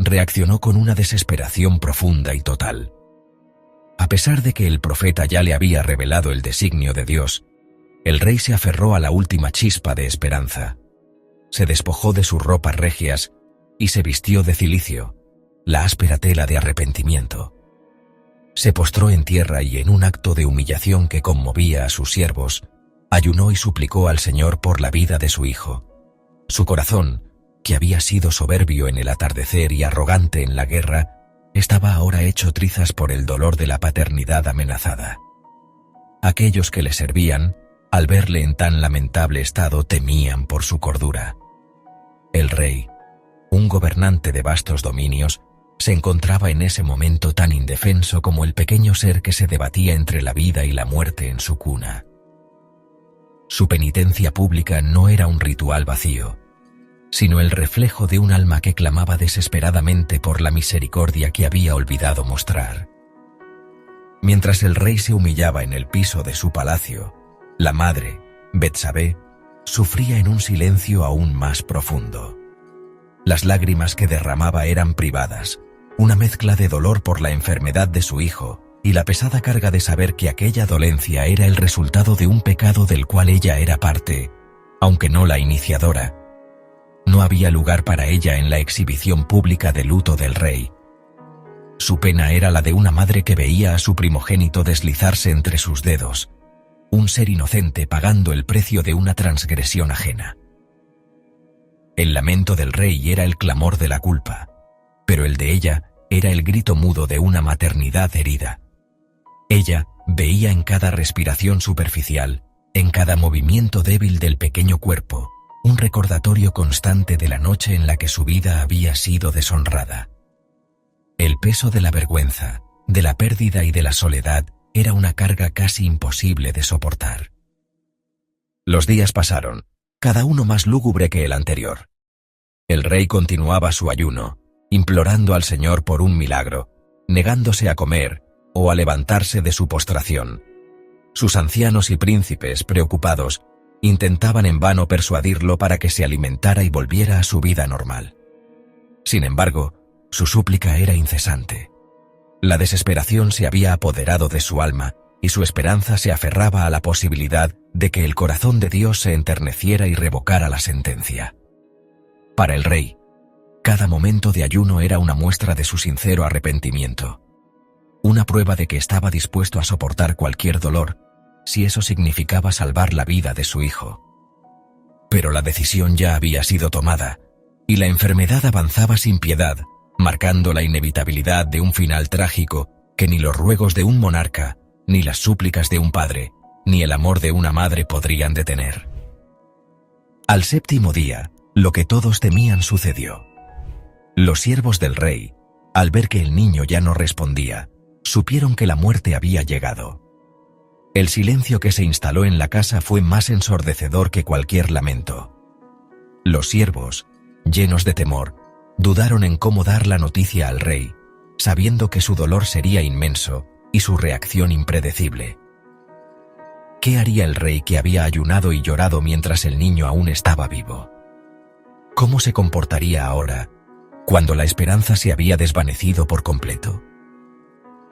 reaccionó con una desesperación profunda y total. A pesar de que el profeta ya le había revelado el designio de Dios, el rey se aferró a la última chispa de esperanza. Se despojó de sus ropas regias y se vistió de cilicio, la áspera tela de arrepentimiento. Se postró en tierra y en un acto de humillación que conmovía a sus siervos, ayunó y suplicó al Señor por la vida de su hijo. Su corazón, que había sido soberbio en el atardecer y arrogante en la guerra, estaba ahora hecho trizas por el dolor de la paternidad amenazada. Aquellos que le servían, al verle en tan lamentable estado, temían por su cordura. El rey, un gobernante de vastos dominios, se encontraba en ese momento tan indefenso como el pequeño ser que se debatía entre la vida y la muerte en su cuna. Su penitencia pública no era un ritual vacío, sino el reflejo de un alma que clamaba desesperadamente por la misericordia que había olvidado mostrar. Mientras el rey se humillaba en el piso de su palacio, la madre, Betsabé, sufría en un silencio aún más profundo. Las lágrimas que derramaba eran privadas, una mezcla de dolor por la enfermedad de su hijo y la pesada carga de saber que aquella dolencia era el resultado de un pecado del cual ella era parte, aunque no la iniciadora. No había lugar para ella en la exhibición pública de luto del rey. Su pena era la de una madre que veía a su primogénito deslizarse entre sus dedos, un ser inocente pagando el precio de una transgresión ajena. El lamento del rey era el clamor de la culpa, pero el de ella era el grito mudo de una maternidad herida. Ella veía en cada respiración superficial, en cada movimiento débil del pequeño cuerpo, un recordatorio constante de la noche en la que su vida había sido deshonrada. El peso de la vergüenza, de la pérdida y de la soledad era una carga casi imposible de soportar. Los días pasaron, cada uno más lúgubre que el anterior. El rey continuaba su ayuno, implorando al Señor por un milagro, negándose a comer o a levantarse de su postración. Sus ancianos y príncipes, preocupados, intentaban en vano persuadirlo para que se alimentara y volviera a su vida normal. Sin embargo, su súplica era incesante. La desesperación se había apoderado de su alma y su esperanza se aferraba a la posibilidad de que el corazón de Dios se enterneciera y revocara la sentencia. Para el rey, cada momento de ayuno era una muestra de su sincero arrepentimiento, una prueba de que estaba dispuesto a soportar cualquier dolor, si eso significaba salvar la vida de su hijo. Pero la decisión ya había sido tomada, y la enfermedad avanzaba sin piedad, marcando la inevitabilidad de un final trágico que ni los ruegos de un monarca, ni las súplicas de un padre, ni el amor de una madre podrían detener. Al séptimo día, lo que todos temían sucedió. Los siervos del rey, al ver que el niño ya no respondía, supieron que la muerte había llegado. El silencio que se instaló en la casa fue más ensordecedor que cualquier lamento. Los siervos, llenos de temor, dudaron en cómo dar la noticia al rey, sabiendo que su dolor sería inmenso y su reacción impredecible. ¿Qué haría el rey que había ayunado y llorado mientras el niño aún estaba vivo? ¿Cómo se comportaría ahora, cuando la esperanza se había desvanecido por completo?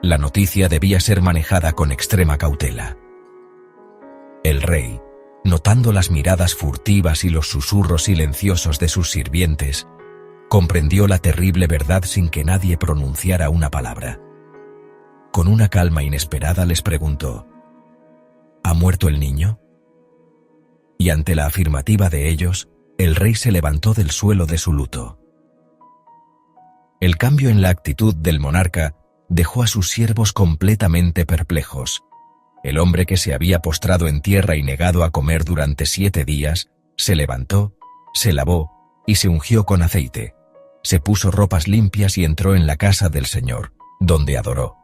La noticia debía ser manejada con extrema cautela. El rey, notando las miradas furtivas y los susurros silenciosos de sus sirvientes, comprendió la terrible verdad sin que nadie pronunciara una palabra. Con una calma inesperada les preguntó: ¿Ha muerto el niño? Y ante la afirmativa de ellos, el rey se levantó del suelo de su luto. El cambio en la actitud del monarca dejó a sus siervos completamente perplejos. El hombre que se había postrado en tierra y negado a comer durante 7 días, se levantó, se lavó y se ungió con aceite. Se puso ropas limpias y entró en la casa del Señor, donde adoró.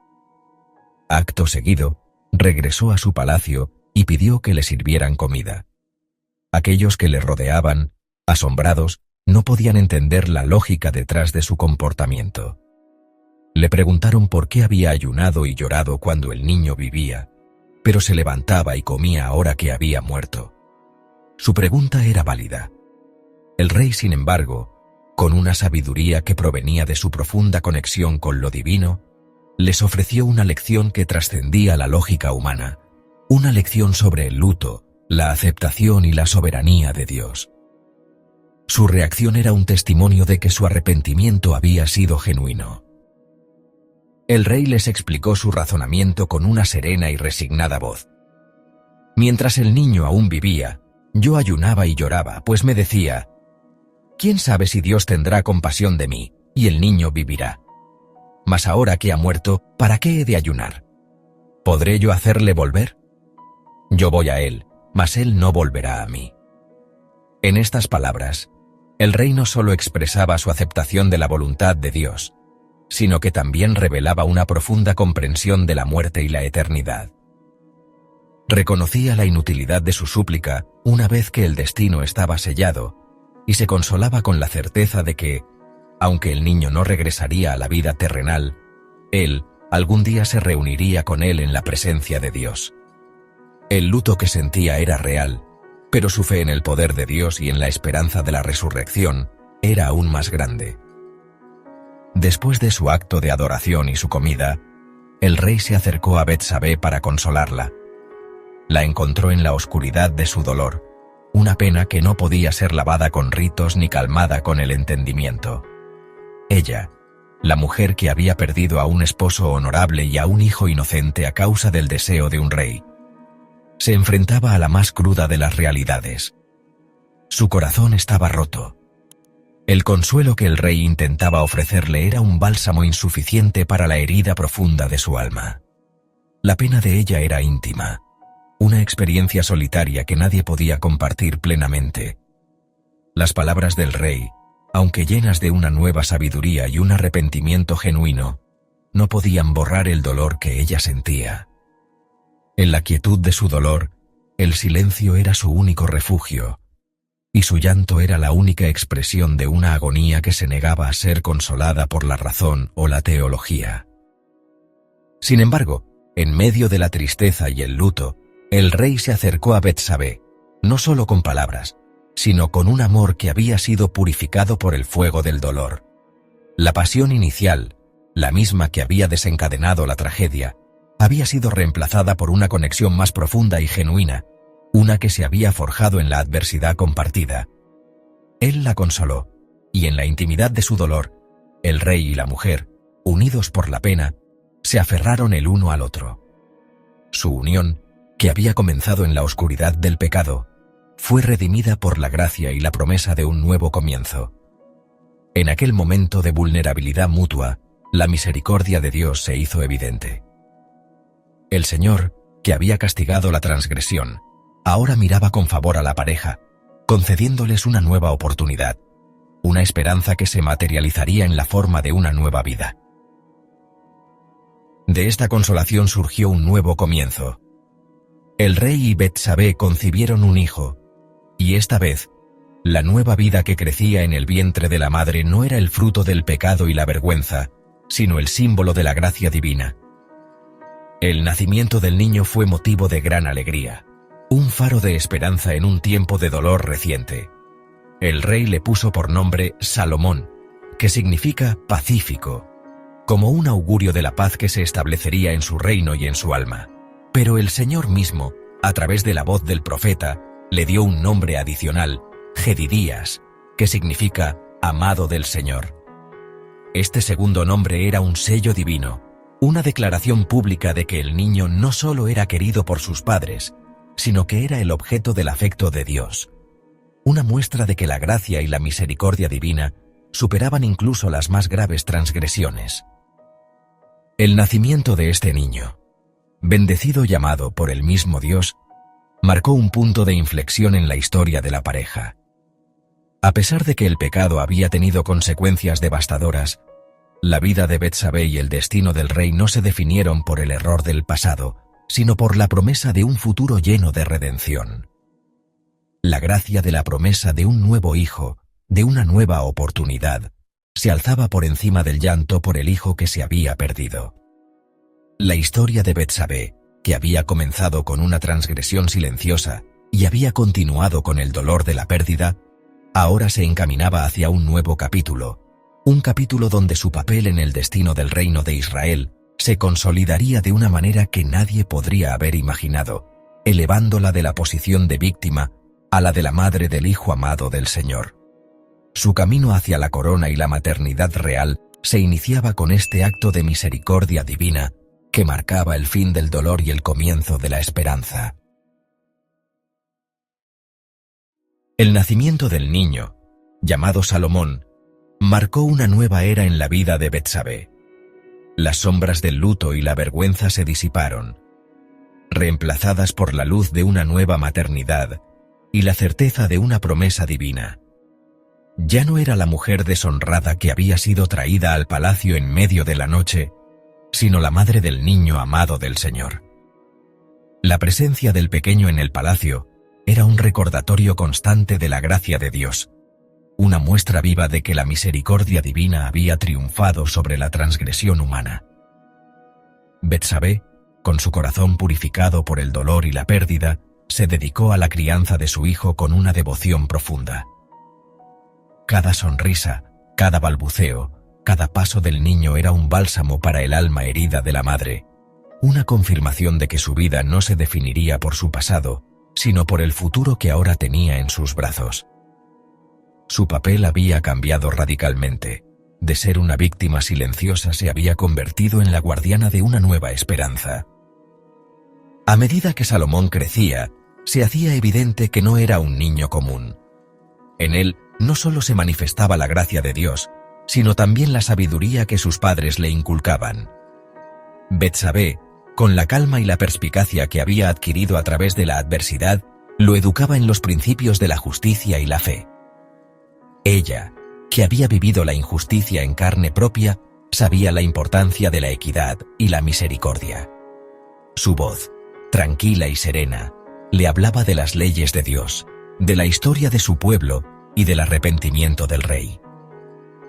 Acto seguido, regresó a su palacio y pidió que le sirvieran comida. Aquellos que le rodeaban, asombrados, no podían entender la lógica detrás de su comportamiento. Le preguntaron por qué había ayunado y llorado cuando el niño vivía, pero se levantaba y comía ahora que había muerto. Su pregunta era válida. El rey, sin embargo, con una sabiduría que provenía de su profunda conexión con lo divino, les ofreció una lección que trascendía la lógica humana, una lección sobre el luto, la aceptación y la soberanía de Dios. Su reacción era un testimonio de que su arrepentimiento había sido genuino. El rey les explicó su razonamiento con una serena y resignada voz. Mientras el niño aún vivía, yo ayunaba y lloraba, pues me decía: ¿quién sabe si Dios tendrá compasión de mí, y el niño vivirá? Mas ahora que ha muerto, ¿para qué he de ayunar? ¿Podré yo hacerle volver? Yo voy a él, mas él no volverá a mí. En estas palabras, el rey no solo expresaba su aceptación de la voluntad de Dios, sino que también revelaba una profunda comprensión de la muerte y la eternidad. Reconocía la inutilidad de su súplica una vez que el destino estaba sellado, y se consolaba con la certeza de que, aunque el niño no regresaría a la vida terrenal, él algún día se reuniría con él en la presencia de Dios. El luto que sentía era real, pero su fe en el poder de Dios y en la esperanza de la resurrección era aún más grande. Después de su acto de adoración y su comida, el rey se acercó a Betsabé para consolarla. La encontró en la oscuridad de su dolor, una pena que no podía ser lavada con ritos ni calmada con el entendimiento. Ella, la mujer que había perdido a un esposo honorable y a un hijo inocente a causa del deseo de un rey, se enfrentaba a la más cruda de las realidades. Su corazón estaba roto. El consuelo que el rey intentaba ofrecerle era un bálsamo insuficiente para la herida profunda de su alma. La pena de ella era íntima, una experiencia solitaria que nadie podía compartir plenamente. Las palabras del rey, aunque llenas de una nueva sabiduría y un arrepentimiento genuino, no podían borrar el dolor que ella sentía. En la quietud de su dolor, el silencio era su único refugio, y su llanto era la única expresión de una agonía que se negaba a ser consolada por la razón o la teología. Sin embargo, en medio de la tristeza y el luto, el rey se acercó a Betsabé, no solo con palabras, sino con un amor que había sido purificado por el fuego del dolor. La pasión inicial, la misma que había desencadenado la tragedia, había sido reemplazada por una conexión más profunda y genuina, una que se había forjado en la adversidad compartida. Él la consoló, y en la intimidad de su dolor, el rey y la mujer, unidos por la pena, se aferraron el uno al otro. Su unión, que había comenzado en la oscuridad del pecado, fue redimida por la gracia y la promesa de un nuevo comienzo. En aquel momento de vulnerabilidad mutua, la misericordia de Dios se hizo evidente. El Señor, que había castigado la transgresión, ahora miraba con favor a la pareja, concediéndoles una nueva oportunidad, una esperanza que se materializaría en la forma de una nueva vida. De esta consolación surgió un nuevo comienzo. El rey y Betsabé concibieron un hijo, y esta vez, la nueva vida que crecía en el vientre de la madre no era el fruto del pecado y la vergüenza, sino el símbolo de la gracia divina. El nacimiento del niño fue motivo de gran alegría, un faro de esperanza en un tiempo de dolor reciente. El rey le puso por nombre Salomón, que significa pacífico, como un augurio de la paz que se establecería en su reino y en su alma. Pero el Señor mismo, a través de la voz del profeta, le dio un nombre adicional, Jedidías, que significa amado del Señor. Este segundo nombre era un sello divino, una declaración pública de que el niño no solo era querido por sus padres, sino que era el objeto del afecto de Dios. Una muestra de que la gracia y la misericordia divina superaban incluso las más graves transgresiones. El nacimiento de este niño, bendecido y amado por el mismo Dios, marcó un punto de inflexión en la historia de la pareja. A pesar de que el pecado había tenido consecuencias devastadoras, la vida de Betsabé y el destino del rey no se definieron por el error del pasado, sino por la promesa de un futuro lleno de redención. La gracia de la promesa de un nuevo hijo, de una nueva oportunidad, se alzaba por encima del llanto por el hijo que se había perdido. La historia de Betsabé, que había comenzado con una transgresión silenciosa y había continuado con el dolor de la pérdida, ahora se encaminaba hacia un nuevo capítulo, un capítulo donde su papel en el destino del reino de Israel se consolidaría de una manera que nadie podría haber imaginado, elevándola de la posición de víctima a la de la madre del Hijo amado del Señor. Su camino hacia la corona y la maternidad real se iniciaba con este acto de misericordia divina que marcaba el fin del dolor y el comienzo de la esperanza. El nacimiento del niño, llamado Salomón, marcó una nueva era en la vida de Betsabé. Las sombras del luto y la vergüenza se disiparon, reemplazadas por la luz de una nueva maternidad y la certeza de una promesa divina. Ya no era la mujer deshonrada que había sido traída al palacio en medio de la noche, sino la madre del niño amado del Señor. La presencia del pequeño en el palacio era un recordatorio constante de la gracia de Dios, una muestra viva de que la misericordia divina había triunfado sobre la transgresión humana. Betsabé, con su corazón purificado por el dolor y la pérdida, se dedicó a la crianza de su hijo con una devoción profunda. Cada sonrisa, cada balbuceo, cada paso del niño era un bálsamo para el alma herida de la madre, una confirmación de que su vida no se definiría por su pasado, sino por el futuro que ahora tenía en sus brazos. Su papel había cambiado radicalmente. De ser una víctima silenciosa se había convertido en la guardiana de una nueva esperanza. A medida que Salomón crecía, se hacía evidente que no era un niño común. En él no solo se manifestaba la gracia de Dios, sino también la sabiduría que sus padres le inculcaban. Betsabé, con la calma y la perspicacia que había adquirido a través de la adversidad, lo educaba en los principios de la justicia y la fe. Ella, que había vivido la injusticia en carne propia, sabía la importancia de la equidad y la misericordia. Su voz, tranquila y serena, le hablaba de las leyes de Dios, de la historia de su pueblo y del arrepentimiento del rey.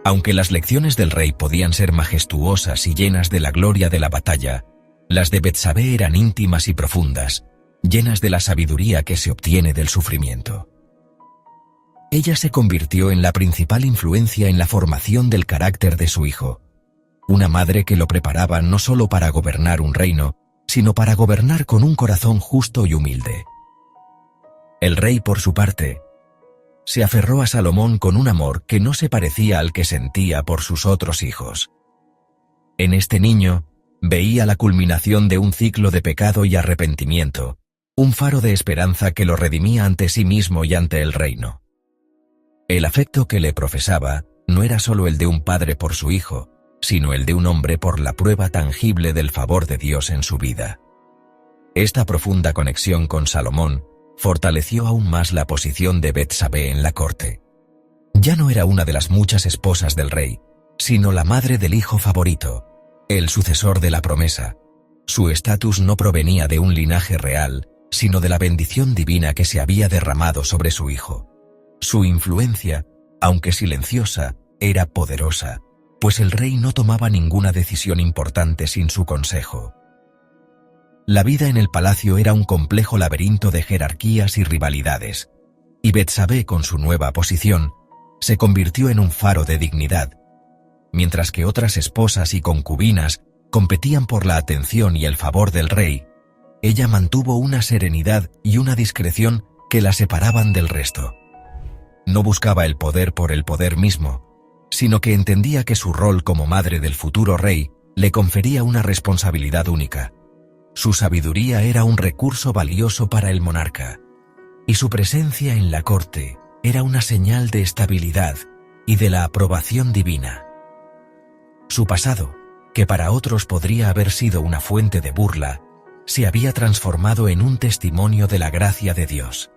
Aunque las lecciones del rey podían ser majestuosas y llenas de la gloria de la batalla, las de Betsabé eran íntimas y profundas, llenas de la sabiduría que se obtiene del sufrimiento. Ella se convirtió en la principal influencia en la formación del carácter de su hijo, una madre que lo preparaba no solo para gobernar un reino, sino para gobernar con un corazón justo y humilde. El rey, por su parte, se aferró a Salomón con un amor que no se parecía al que sentía por sus otros hijos. En este niño veía la culminación de un ciclo de pecado y arrepentimiento, un faro de esperanza que lo redimía ante sí mismo y ante el reino. El afecto que le profesaba no era solo el de un padre por su hijo, sino el de un hombre por la prueba tangible del favor de Dios en su vida. Esta profunda conexión con Salomón fortaleció aún más la posición de Betsabé en la corte. Ya no era una de las muchas esposas del rey, sino la madre del hijo favorito, el sucesor de la promesa. Su estatus no provenía de un linaje real, sino de la bendición divina que se había derramado sobre su hijo. Su influencia, aunque silenciosa, era poderosa, pues el rey no tomaba ninguna decisión importante sin su consejo. La vida en el palacio era un complejo laberinto de jerarquías y rivalidades, y Betsabé, con su nueva posición, se convirtió en un faro de dignidad. Mientras que otras esposas y concubinas competían por la atención y el favor del rey, ella mantuvo una serenidad y una discreción que la separaban del resto. No buscaba el poder por el poder mismo, sino que entendía que su rol como madre del futuro rey le confería una responsabilidad única. Su sabiduría era un recurso valioso para el monarca, y su presencia en la corte era una señal de estabilidad y de la aprobación divina. Su pasado, que para otros podría haber sido una fuente de burla, se había transformado en un testimonio de la gracia de Dios.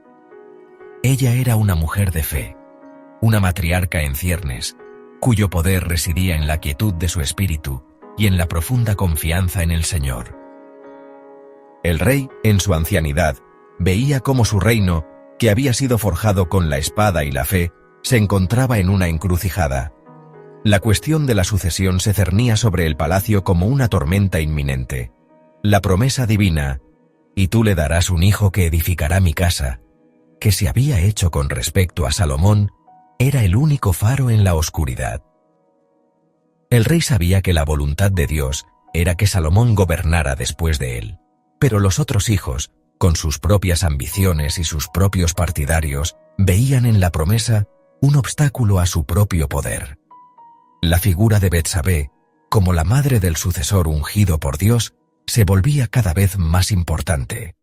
Ella era una mujer de fe, una matriarca en ciernes, cuyo poder residía en la quietud de su espíritu y en la profunda confianza en el Señor. El rey, en su ancianidad, veía cómo su reino, que había sido forjado con la espada y la fe, se encontraba en una encrucijada. La cuestión de la sucesión se cernía sobre el palacio como una tormenta inminente. La promesa divina, «Y tú le darás un hijo que edificará mi casa», que se había hecho con respecto a Salomón, era el único faro en la oscuridad. El rey sabía que la voluntad de Dios era que Salomón gobernara después de él, pero los otros hijos, con sus propias ambiciones y sus propios partidarios, veían en la promesa un obstáculo a su propio poder. La figura de Betsabé, como la madre del sucesor ungido por Dios, se volvía cada vez más importante,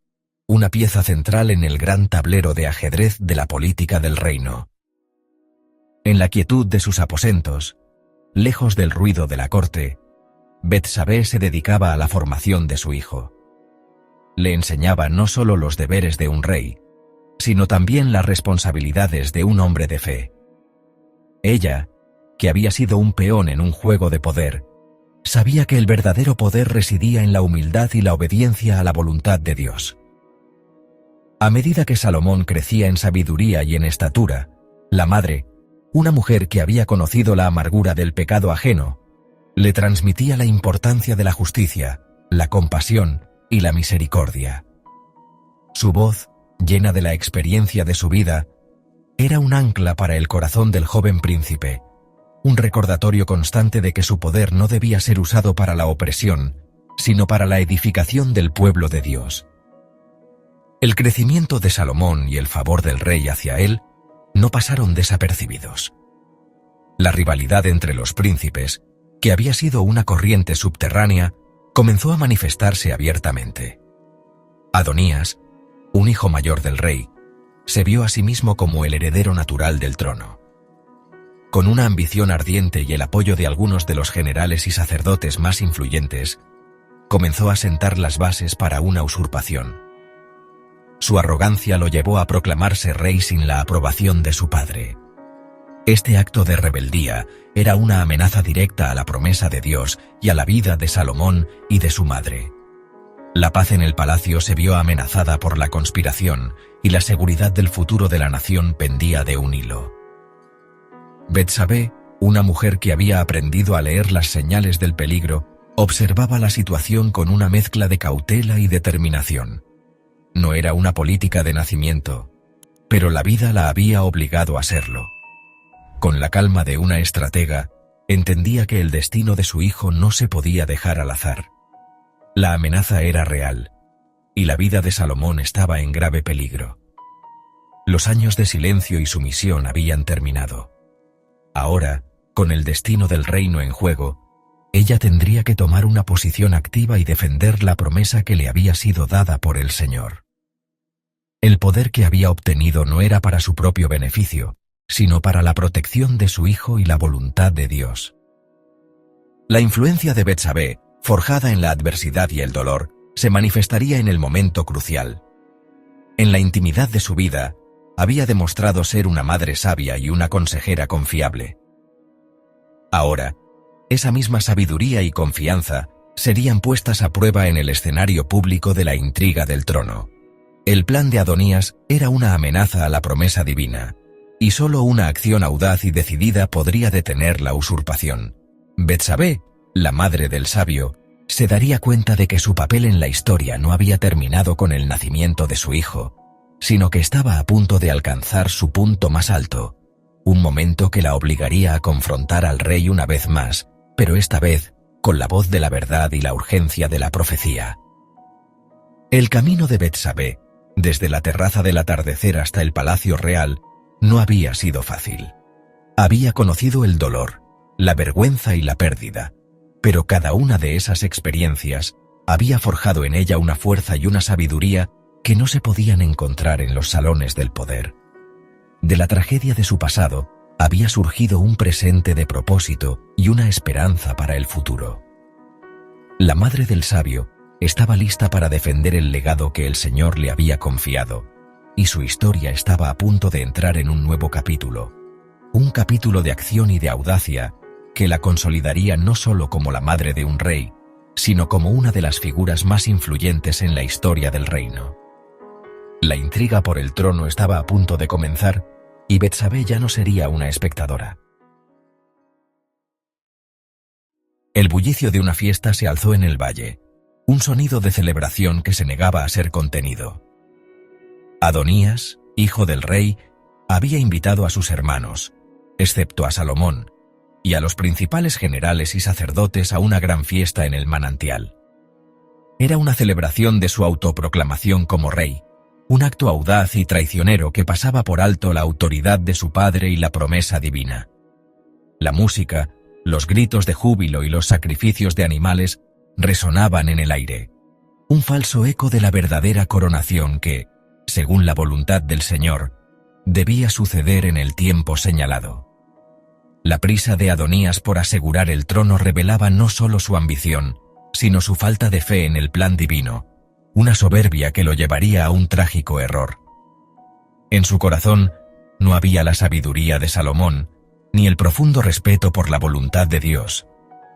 una pieza central en el gran tablero de ajedrez de la política del reino. En la quietud de sus aposentos, lejos del ruido de la corte, Betsabé se dedicaba a la formación de su hijo. Le enseñaba no solo los deberes de un rey, sino también las responsabilidades de un hombre de fe. Ella, que había sido un peón en un juego de poder, sabía que el verdadero poder residía en la humildad y la obediencia a la voluntad de Dios. A medida que Salomón crecía en sabiduría y en estatura, la madre, una mujer que había conocido la amargura del pecado ajeno, le transmitía la importancia de la justicia, la compasión y la misericordia. Su voz, llena de la experiencia de su vida, era un ancla para el corazón del joven príncipe, un recordatorio constante de que su poder no debía ser usado para la opresión, sino para la edificación del pueblo de Dios. El crecimiento de Salomón y el favor del rey hacia él no pasaron desapercibidos. La rivalidad entre los príncipes, que había sido una corriente subterránea, comenzó a manifestarse abiertamente. Adonías, un hijo mayor del rey, se vio a sí mismo como el heredero natural del trono. Con una ambición ardiente y el apoyo de algunos de los generales y sacerdotes más influyentes, comenzó a sentar las bases para una usurpación. Su arrogancia lo llevó a proclamarse rey sin la aprobación de su padre. Este acto de rebeldía era una amenaza directa a la promesa de Dios y a la vida de Salomón y de su madre. La paz en el palacio se vio amenazada por la conspiración y la seguridad del futuro de la nación pendía de un hilo. Betsabé, una mujer que había aprendido a leer las señales del peligro, observaba la situación con una mezcla de cautela y determinación. No era una política de nacimiento, pero la vida la había obligado a serlo. Con la calma de una estratega, entendía que el destino de su hijo no se podía dejar al azar. La amenaza era real, y la vida de Salomón estaba en grave peligro. Los años de silencio y sumisión habían terminado. Ahora, con el destino del reino en juego, ella tendría que tomar una posición activa y defender la promesa que le había sido dada por el Señor. El poder que había obtenido no era para su propio beneficio, sino para la protección de su hijo y la voluntad de Dios. La influencia de Betsabé, forjada en la adversidad y el dolor, se manifestaría en el momento crucial. En la intimidad de su vida, había demostrado ser una madre sabia y una consejera confiable. Ahora, esa misma sabiduría y confianza serían puestas a prueba en el escenario público de la intriga del trono. El plan de Adonías era una amenaza a la promesa divina, y solo una acción audaz y decidida podría detener la usurpación. Betsabé, la madre del sabio, se daría cuenta de que su papel en la historia no había terminado con el nacimiento de su hijo, sino que estaba a punto de alcanzar su punto más alto, un momento que la obligaría a confrontar al rey una vez más, pero esta vez con la voz de la verdad y la urgencia de la profecía. El camino de Betsabé, desde la terraza del atardecer hasta el palacio real, no había sido fácil. Había conocido el dolor, la vergüenza y la pérdida, pero cada una de esas experiencias había forjado en ella una fuerza y una sabiduría que no se podían encontrar en los salones del poder. De la tragedia de su pasado había surgido un presente de propósito y una esperanza para el futuro. La madre del sabio estaba lista para defender el legado que el Señor le había confiado, y su historia estaba a punto de entrar en un nuevo capítulo, un capítulo de acción y de audacia que la consolidaría no solo como la madre de un rey, sino como una de las figuras más influyentes en la historia del reino. La intriga por el trono estaba a punto de comenzar, y Betsabé ya no sería una espectadora. El bullicio de una fiesta se alzó en el valle, un sonido de celebración que se negaba a ser contenido. Adonías, hijo del rey, había invitado a sus hermanos, excepto a Salomón, y a los principales generales y sacerdotes a una gran fiesta en el manantial. Era una celebración de su autoproclamación como rey, un acto audaz y traicionero que pasaba por alto la autoridad de su padre y la promesa divina. La música, los gritos de júbilo y los sacrificios de animales resonaban en el aire, un falso eco de la verdadera coronación que, según la voluntad del Señor, debía suceder en el tiempo señalado. La prisa de Adonías por asegurar el trono revelaba no solo su ambición, sino su falta de fe en el plan divino, una soberbia que lo llevaría a un trágico error. En su corazón no había la sabiduría de Salomón, ni el profundo respeto por la voluntad de Dios,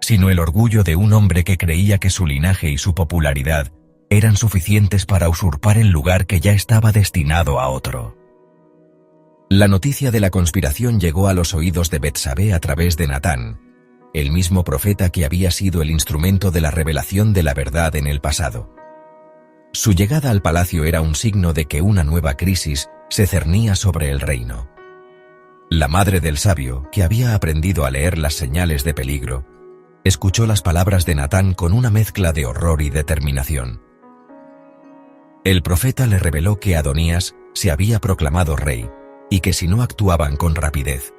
sino el orgullo de un hombre que creía que su linaje y su popularidad eran suficientes para usurpar el lugar que ya estaba destinado a otro. La noticia de la conspiración llegó a los oídos de Betsabé a través de Natán, el mismo profeta que había sido el instrumento de la revelación de la verdad en el pasado. Su llegada al palacio era un signo de que una nueva crisis se cernía sobre el reino. La madre del sabio, que había aprendido a leer las señales de peligro, escuchó las palabras de Natán con una mezcla de horror y determinación. El profeta le reveló que Adonías se había proclamado rey y que si no actuaban con rapidez,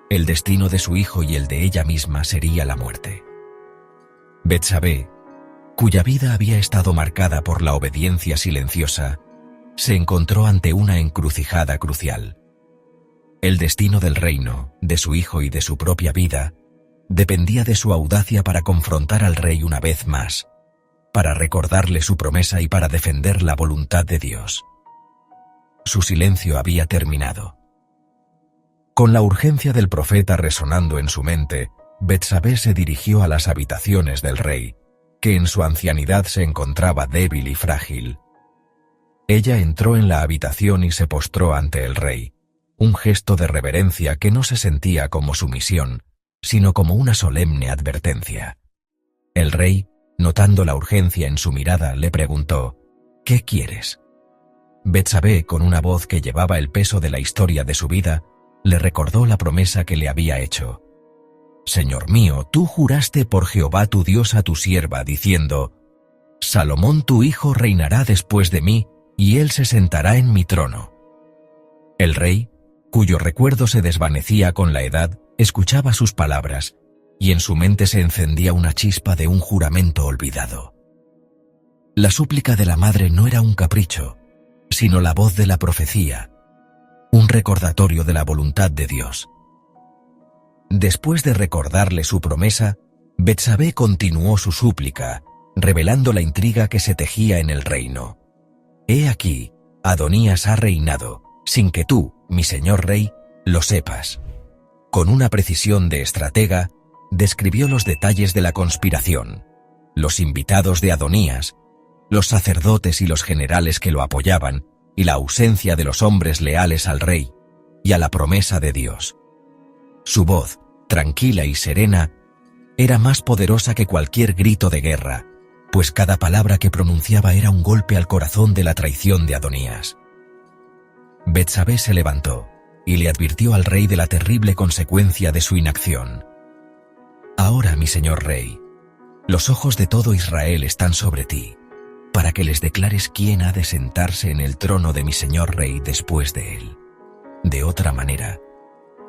el destino de su hijo y el de ella misma sería la muerte. Betsabé, cuya vida había estado marcada por la obediencia silenciosa, se encontró ante una encrucijada crucial. El destino del reino, de su hijo y de su propia vida, dependía de su audacia para confrontar al rey una vez más, para recordarle su promesa y para defender la voluntad de Dios. Su silencio había terminado. Con la urgencia del profeta resonando en su mente, Betsabé se dirigió a las habitaciones del rey, que en su ancianidad se encontraba débil y frágil. Ella entró en la habitación y se postró ante el rey, un gesto de reverencia que no se sentía como sumisión, sino como una solemne advertencia. El rey, notando la urgencia en su mirada, le preguntó: «¿Qué quieres?». Betsabé, con una voz que llevaba el peso de la historia de su vida, le recordó la promesa que le había hecho. «Señor mío, tú juraste por Jehová tu Dios a tu sierva, diciendo: Salomón tu hijo reinará después de mí, y él se sentará en mi trono». El rey, cuyo recuerdo se desvanecía con la edad, escuchaba sus palabras, y en su mente se encendía una chispa de un juramento olvidado. La súplica de la madre no era un capricho, sino la voz de la profecía, un recordatorio de la voluntad de Dios. Después de recordarle su promesa, Betsabé continuó su súplica, revelando la intriga que se tejía en el reino. «He aquí, Adonías ha reinado, sin que tú, mi señor rey, lo sepas». Con una precisión de estratega, describió los detalles de la conspiración, los invitados de Adonías, los sacerdotes y los generales que lo apoyaban, y la ausencia de los hombres leales al rey y a la promesa de Dios. Su voz, tranquila y serena, era más poderosa que cualquier grito de guerra, pues cada palabra que pronunciaba era un golpe al corazón de la traición de Adonías. Betsabé se levantó y le advirtió al rey de la terrible consecuencia de su inacción. «Ahora, mi señor rey, los ojos de todo Israel están sobre ti, para que les declares quién ha de sentarse en el trono de mi señor rey después de él. De otra manera,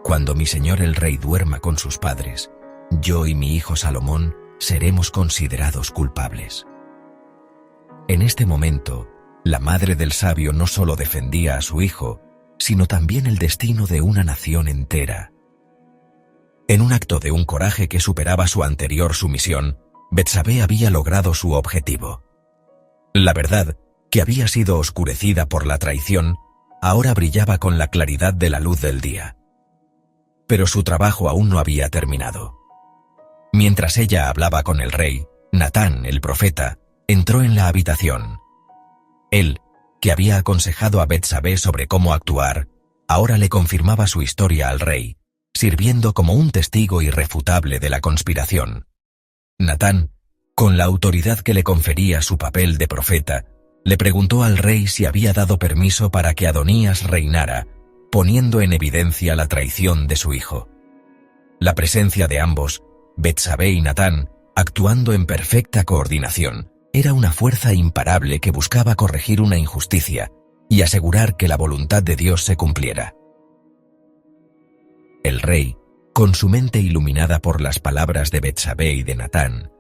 cuando mi señor el rey duerma con sus padres, yo y mi hijo Salomón seremos considerados culpables». En este momento, la madre del sabio no solo defendía a su hijo, sino también el destino de una nación entera. En un acto de un coraje que superaba su anterior sumisión, Betsabé había logrado su objetivo. La verdad, que había sido oscurecida por la traición, ahora brillaba con la claridad de la luz del día. Pero su trabajo aún no había terminado. Mientras ella hablaba con el rey, Natán, el profeta, entró en la habitación. Él, que había aconsejado a Betsabé sobre cómo actuar, ahora le confirmaba su historia al rey, sirviendo como un testigo irrefutable de la conspiración. Natán, con la autoridad que le confería su papel de profeta, le preguntó al rey si había dado permiso para que Adonías reinara, poniendo en evidencia la traición de su hijo. La presencia de ambos, Betsabé y Natán, actuando en perfecta coordinación, era una fuerza imparable que buscaba corregir una injusticia y asegurar que la voluntad de Dios se cumpliera. El rey, con su mente iluminada por las palabras de Betsabé y de Natán,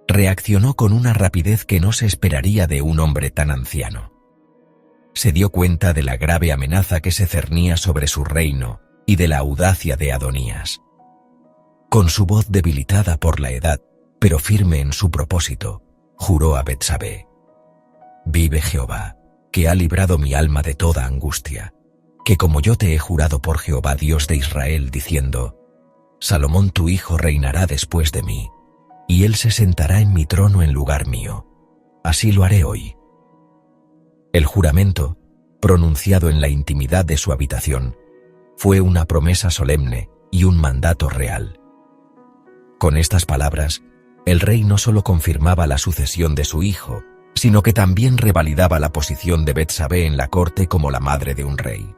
reaccionó con una rapidez que no se esperaría de un hombre tan anciano. Se dio cuenta de la grave amenaza que se cernía sobre su reino y de la audacia de Adonías. Con su voz debilitada por la edad, pero firme en su propósito, juró a Betsabé: «Vive Jehová, que ha librado mi alma de toda angustia, que como yo te he jurado por Jehová Dios de Israel, diciendo: Salomón tu hijo reinará después de mí, y él se sentará en mi trono en lugar mío. Así lo haré hoy». El juramento, pronunciado en la intimidad de su habitación, fue una promesa solemne y un mandato real. Con estas palabras, el rey no solo confirmaba la sucesión de su hijo, sino que también revalidaba la posición de Betsabé en la corte como la madre de un rey.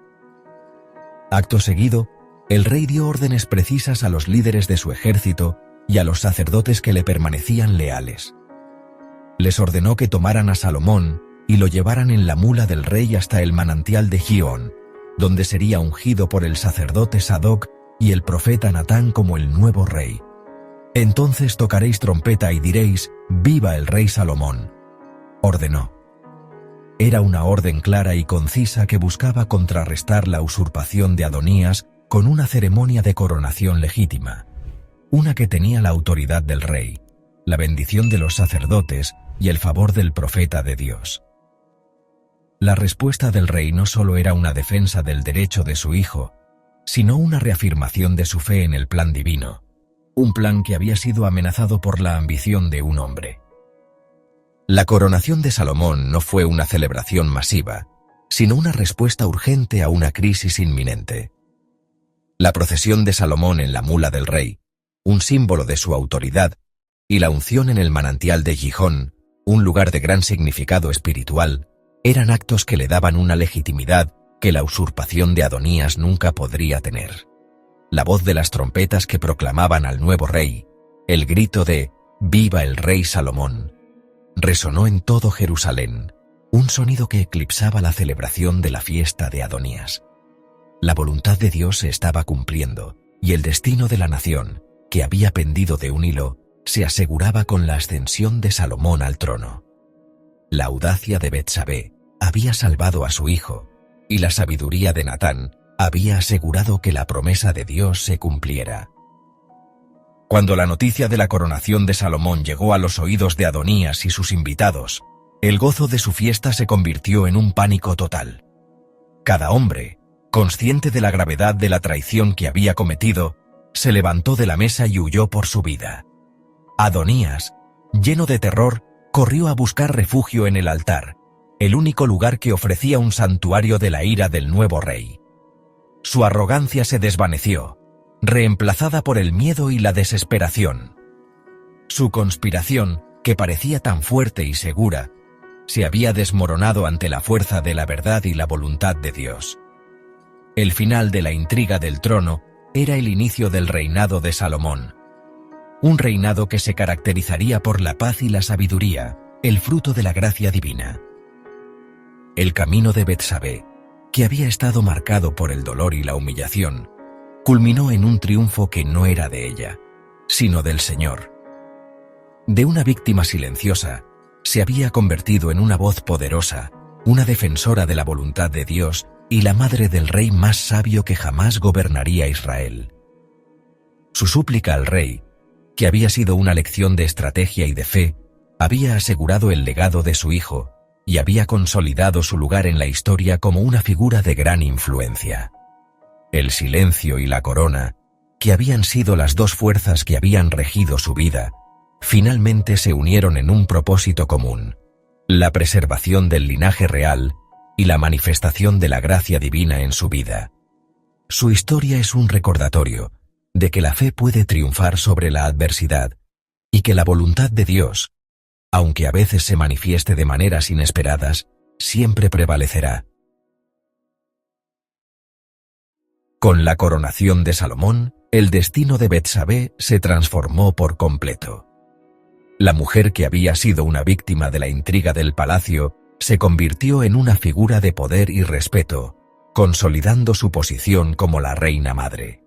Acto seguido, el rey dio órdenes precisas a los líderes de su ejército y a los sacerdotes que le permanecían leales. Les ordenó que tomaran a Salomón y lo llevaran en la mula del rey hasta el manantial de Gihón, donde sería ungido por el sacerdote Sadoc y el profeta Natán como el nuevo rey. Entonces tocaréis trompeta y diréis: «¡Viva el rey Salomón!», ordenó. Era una orden clara y concisa que buscaba contrarrestar la usurpación de Adonías con una ceremonia de coronación legítima, una que tenía la autoridad del rey, la bendición de los sacerdotes y el favor del profeta de Dios. La respuesta del rey no solo era una defensa del derecho de su hijo, sino una reafirmación de su fe en el plan divino, un plan que había sido amenazado por la ambición de un hombre. La coronación de Salomón no fue una celebración masiva, sino una respuesta urgente a una crisis inminente. La procesión de Salomón en la mula del rey, un símbolo de su autoridad, y la unción en el manantial de Gihón, un lugar de gran significado espiritual, eran actos que le daban una legitimidad que la usurpación de Adonías nunca podría tener. La voz de las trompetas que proclamaban al nuevo rey, el grito de «¡Viva el rey Salomón!», resonó en todo Jerusalén, un sonido que eclipsaba la celebración de la fiesta de Adonías. La voluntad de Dios se estaba cumpliendo, y el destino de la nación, que había pendido de un hilo, se aseguraba con la ascensión de Salomón al trono. La audacia de Betsabé había salvado a su hijo, y la sabiduría de Natán había asegurado que la promesa de Dios se cumpliera. Cuando la noticia de la coronación de Salomón llegó a los oídos de Adonías y sus invitados, el gozo de su fiesta se convirtió en un pánico total. Cada hombre, consciente de la gravedad de la traición que había cometido, se levantó de la mesa y huyó por su vida. Adonías, lleno de terror, corrió a buscar refugio en el altar, el único lugar que ofrecía un santuario de la ira del nuevo rey. Su arrogancia se desvaneció, reemplazada por el miedo y la desesperación. Su conspiración, que parecía tan fuerte y segura, se había desmoronado ante la fuerza de la verdad y la voluntad de Dios. El final de la intriga del trono era el inicio del reinado de Salomón. Un reinado que se caracterizaría por la paz y la sabiduría, el fruto de la gracia divina. El camino de Betsabé, que había estado marcado por el dolor y la humillación, culminó en un triunfo que no era de ella, sino del Señor. De una víctima silenciosa, se había convertido en una voz poderosa, una defensora de la voluntad de Dios y la madre del rey más sabio que jamás gobernaría Israel. Su súplica al rey, que había sido una lección de estrategia y de fe, había asegurado el legado de su hijo y había consolidado su lugar en la historia como una figura de gran influencia. El silencio y la corona, que habían sido las dos fuerzas que habían regido su vida, finalmente se unieron en un propósito común: la preservación del linaje real y la manifestación de la gracia divina en su vida. Su historia es un recordatorio de que la fe puede triunfar sobre la adversidad y que la voluntad de Dios, aunque a veces se manifieste de maneras inesperadas, siempre prevalecerá. Con la coronación de Salomón, el destino de Betsabé se transformó por completo. La mujer que había sido una víctima de la intriga del palacio se convirtió en una figura de poder y respeto, consolidando su posición como la reina madre.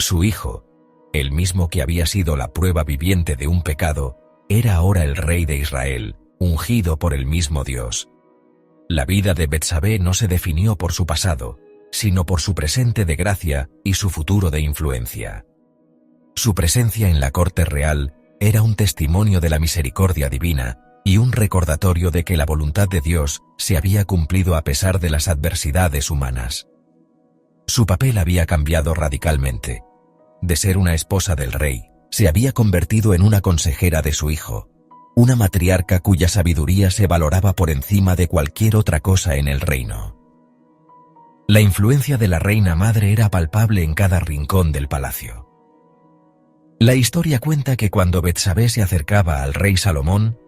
Su hijo, el mismo que había sido la prueba viviente de un pecado, era ahora el rey de Israel, ungido por el mismo Dios. La vida de Betsabé no se definió por su pasado, sino por su presente de gracia y su futuro de influencia. Su presencia en la corte real era un testimonio de la misericordia divina y un recordatorio de que la voluntad de Dios se había cumplido a pesar de las adversidades humanas. Su papel había cambiado radicalmente. De ser una esposa del rey, se había convertido en una consejera de su hijo, una matriarca cuya sabiduría se valoraba por encima de cualquier otra cosa en el reino. La influencia de la reina madre era palpable en cada rincón del palacio. La historia cuenta que cuando Betsabé se acercaba al rey Salomón,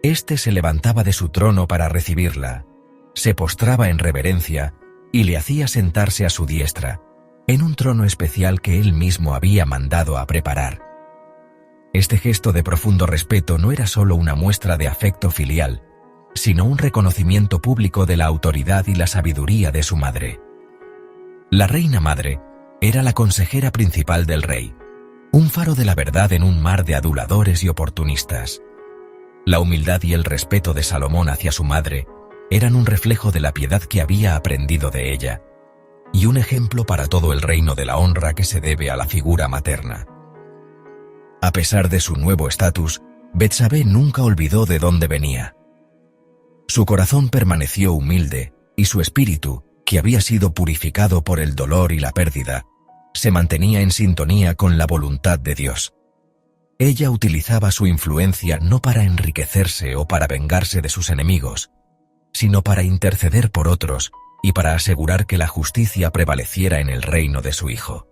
éste se levantaba de su trono para recibirla, se postraba en reverencia y le hacía sentarse a su diestra, en un trono especial que él mismo había mandado a preparar. Este gesto de profundo respeto no era solo una muestra de afecto filial, sino un reconocimiento público de la autoridad y la sabiduría de su madre. La reina madre era la consejera principal del rey, un faro de la verdad en un mar de aduladores y oportunistas. La humildad y el respeto de Salomón hacia su madre eran un reflejo de la piedad que había aprendido de ella, y un ejemplo para todo el reino de la honra que se debe a la figura materna. A pesar de su nuevo estatus, Betsabé nunca olvidó de dónde venía. Su corazón permaneció humilde y su espíritu, que había sido purificado por el dolor y la pérdida, se mantenía en sintonía con la voluntad de Dios. Ella utilizaba su influencia no para enriquecerse o para vengarse de sus enemigos, sino para interceder por otros y para asegurar que la justicia prevaleciera en el reino de su hijo.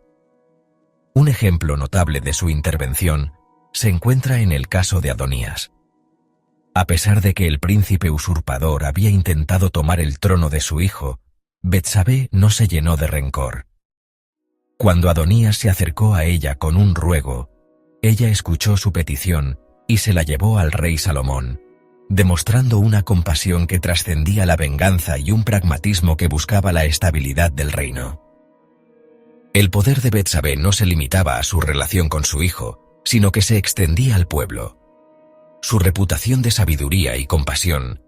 Un ejemplo notable de su intervención se encuentra en el caso de Adonías. A pesar de que el príncipe usurpador había intentado tomar el trono de su hijo, Betsabé no se llenó de rencor. Cuando Adonías se acercó a ella con un ruego, ella escuchó su petición y se la llevó al rey Salomón, demostrando una compasión que trascendía la venganza y un pragmatismo que buscaba la estabilidad del reino. El poder de Betsabé no se limitaba a su relación con su hijo, sino que se extendía al pueblo. Su reputación de sabiduría y compasión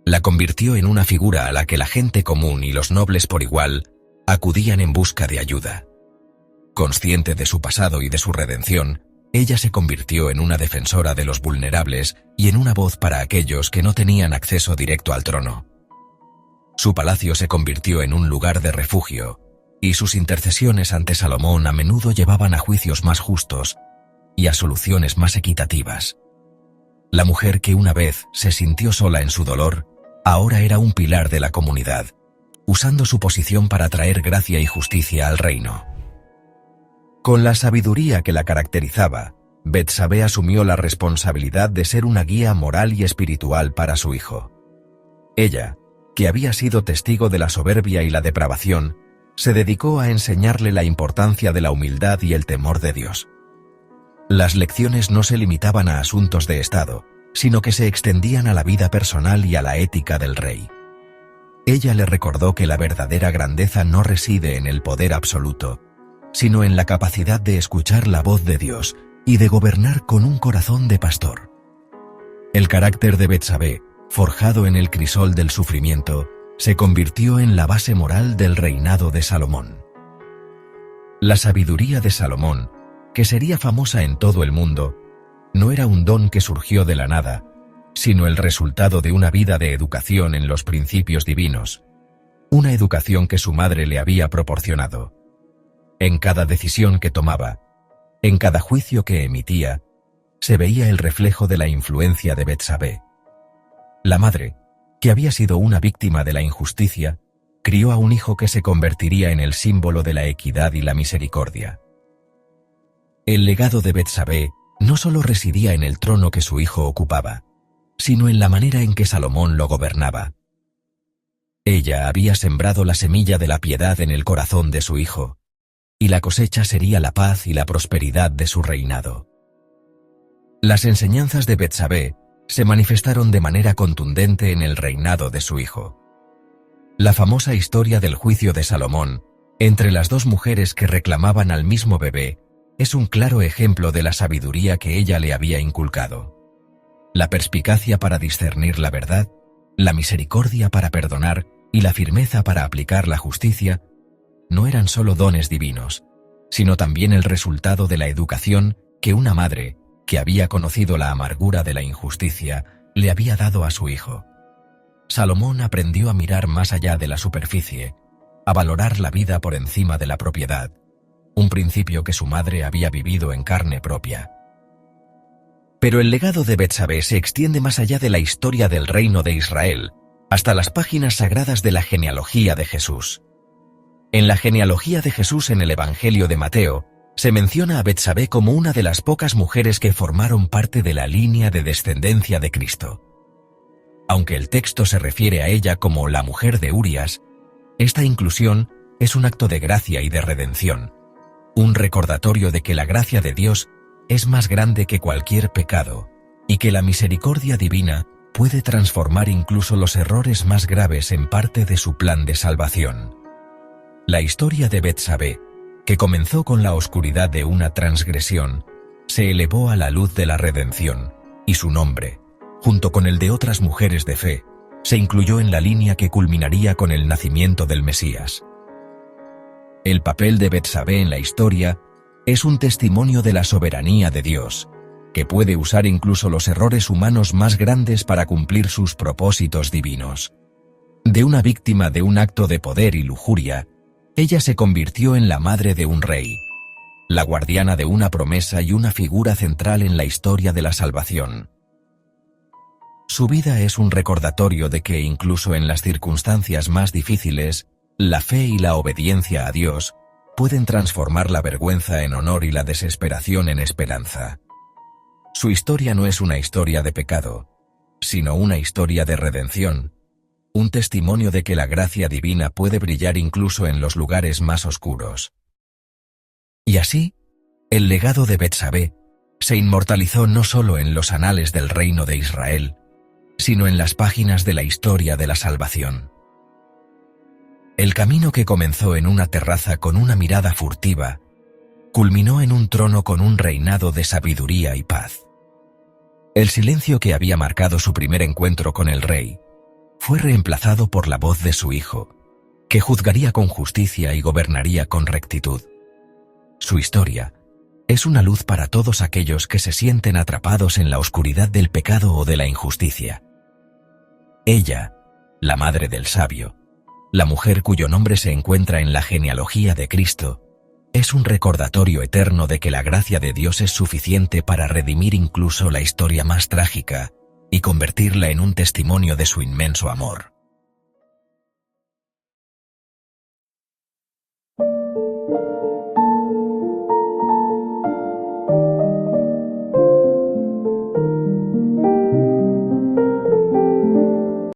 la convirtió en una figura a la que la gente común y los nobles por igual acudían en busca de ayuda. Consciente de su pasado y de su redención, ella se convirtió en una defensora de los vulnerables y en una voz para aquellos que no tenían acceso directo al trono. Su palacio se convirtió en un lugar de refugio, y sus intercesiones ante Salomón a menudo llevaban a juicios más justos y a soluciones más equitativas. La mujer que una vez se sintió sola en su dolor, ahora era un pilar de la comunidad, usando su posición para traer gracia y justicia al reino. Con la sabiduría que la caracterizaba, Betsabé asumió la responsabilidad de ser una guía moral y espiritual para su hijo. Ella, que había sido testigo de la soberbia y la depravación, se dedicó a enseñarle la importancia de la humildad y el temor de Dios. Las lecciones no se limitaban a asuntos de Estado, sino que se extendían a la vida personal y a la ética del rey. Ella le recordó que la verdadera grandeza no reside en el poder absoluto, sino en la capacidad de escuchar la voz de Dios y de gobernar con un corazón de pastor. El carácter de Betsabé, forjado en el crisol del sufrimiento, se convirtió en la base moral del reinado de Salomón. La sabiduría de Salomón, que sería famosa en todo el mundo, no era un don que surgió de la nada, sino el resultado de una vida de educación en los principios divinos, una educación que su madre le había proporcionado. En cada decisión que tomaba, en cada juicio que emitía, se veía el reflejo de la influencia de Betsabé. La madre, que había sido una víctima de la injusticia, crió a un hijo que se convertiría en el símbolo de la equidad y la misericordia. El legado de Betsabé no solo residía en el trono que su hijo ocupaba, sino en la manera en que Salomón lo gobernaba. Ella había sembrado la semilla de la piedad en el corazón de su hijo, y la cosecha sería la paz y la prosperidad de su reinado. Las enseñanzas de Betsabé se manifestaron de manera contundente en el reinado de su hijo. La famosa historia del juicio de Salomón entre las dos mujeres que reclamaban al mismo bebé es un claro ejemplo de la sabiduría que ella le había inculcado. La perspicacia para discernir la verdad, la misericordia para perdonar y la firmeza para aplicar la justicia no eran solo dones divinos, sino también el resultado de la educación que una madre, que había conocido la amargura de la injusticia, le había dado a su hijo. Salomón aprendió a mirar más allá de la superficie, a valorar la vida por encima de la propiedad, un principio que su madre había vivido en carne propia. Pero el legado de Betsabé se extiende más allá de la historia del reino de Israel, hasta las páginas sagradas de la genealogía de Jesús. En la genealogía de Jesús en el Evangelio de Mateo, se menciona a Betsabé como una de las pocas mujeres que formaron parte de la línea de descendencia de Cristo. Aunque el texto se refiere a ella como la mujer de Urías, esta inclusión es un acto de gracia y de redención, un recordatorio de que la gracia de Dios es más grande que cualquier pecado y que la misericordia divina puede transformar incluso los errores más graves en parte de su plan de salvación. La historia de Betsabé, que comenzó con la oscuridad de una transgresión, se elevó a la luz de la redención, y su nombre, junto con el de otras mujeres de fe, se incluyó en la línea que culminaría con el nacimiento del Mesías. El papel de Betsabé en la historia es un testimonio de la soberanía de Dios, que puede usar incluso los errores humanos más grandes para cumplir sus propósitos divinos. De una víctima de un acto de poder y lujuria, ella se convirtió en la madre de un rey, la guardiana de una promesa y una figura central en la historia de la salvación. Su vida es un recordatorio de que incluso en las circunstancias más difíciles, la fe y la obediencia a Dios pueden transformar la vergüenza en honor y la desesperación en esperanza. Su historia no es una historia de pecado, sino una historia de redención, un testimonio de que la gracia divina puede brillar incluso en los lugares más oscuros. Y así, el legado de Betsabé se inmortalizó no solo en los anales del reino de Israel, sino en las páginas de la historia de la salvación. El camino que comenzó en una terraza con una mirada furtiva, culminó en un trono con un reinado de sabiduría y paz. El silencio que había marcado su primer encuentro con el rey fue reemplazado por la voz de su hijo, que juzgaría con justicia y gobernaría con rectitud. Su historia es una luz para todos aquellos que se sienten atrapados en la oscuridad del pecado o de la injusticia. Ella, la madre del sabio, la mujer cuyo nombre se encuentra en la genealogía de Cristo, es un recordatorio eterno de que la gracia de Dios es suficiente para redimir incluso la historia más trágica y convertirla en un testimonio de su inmenso amor.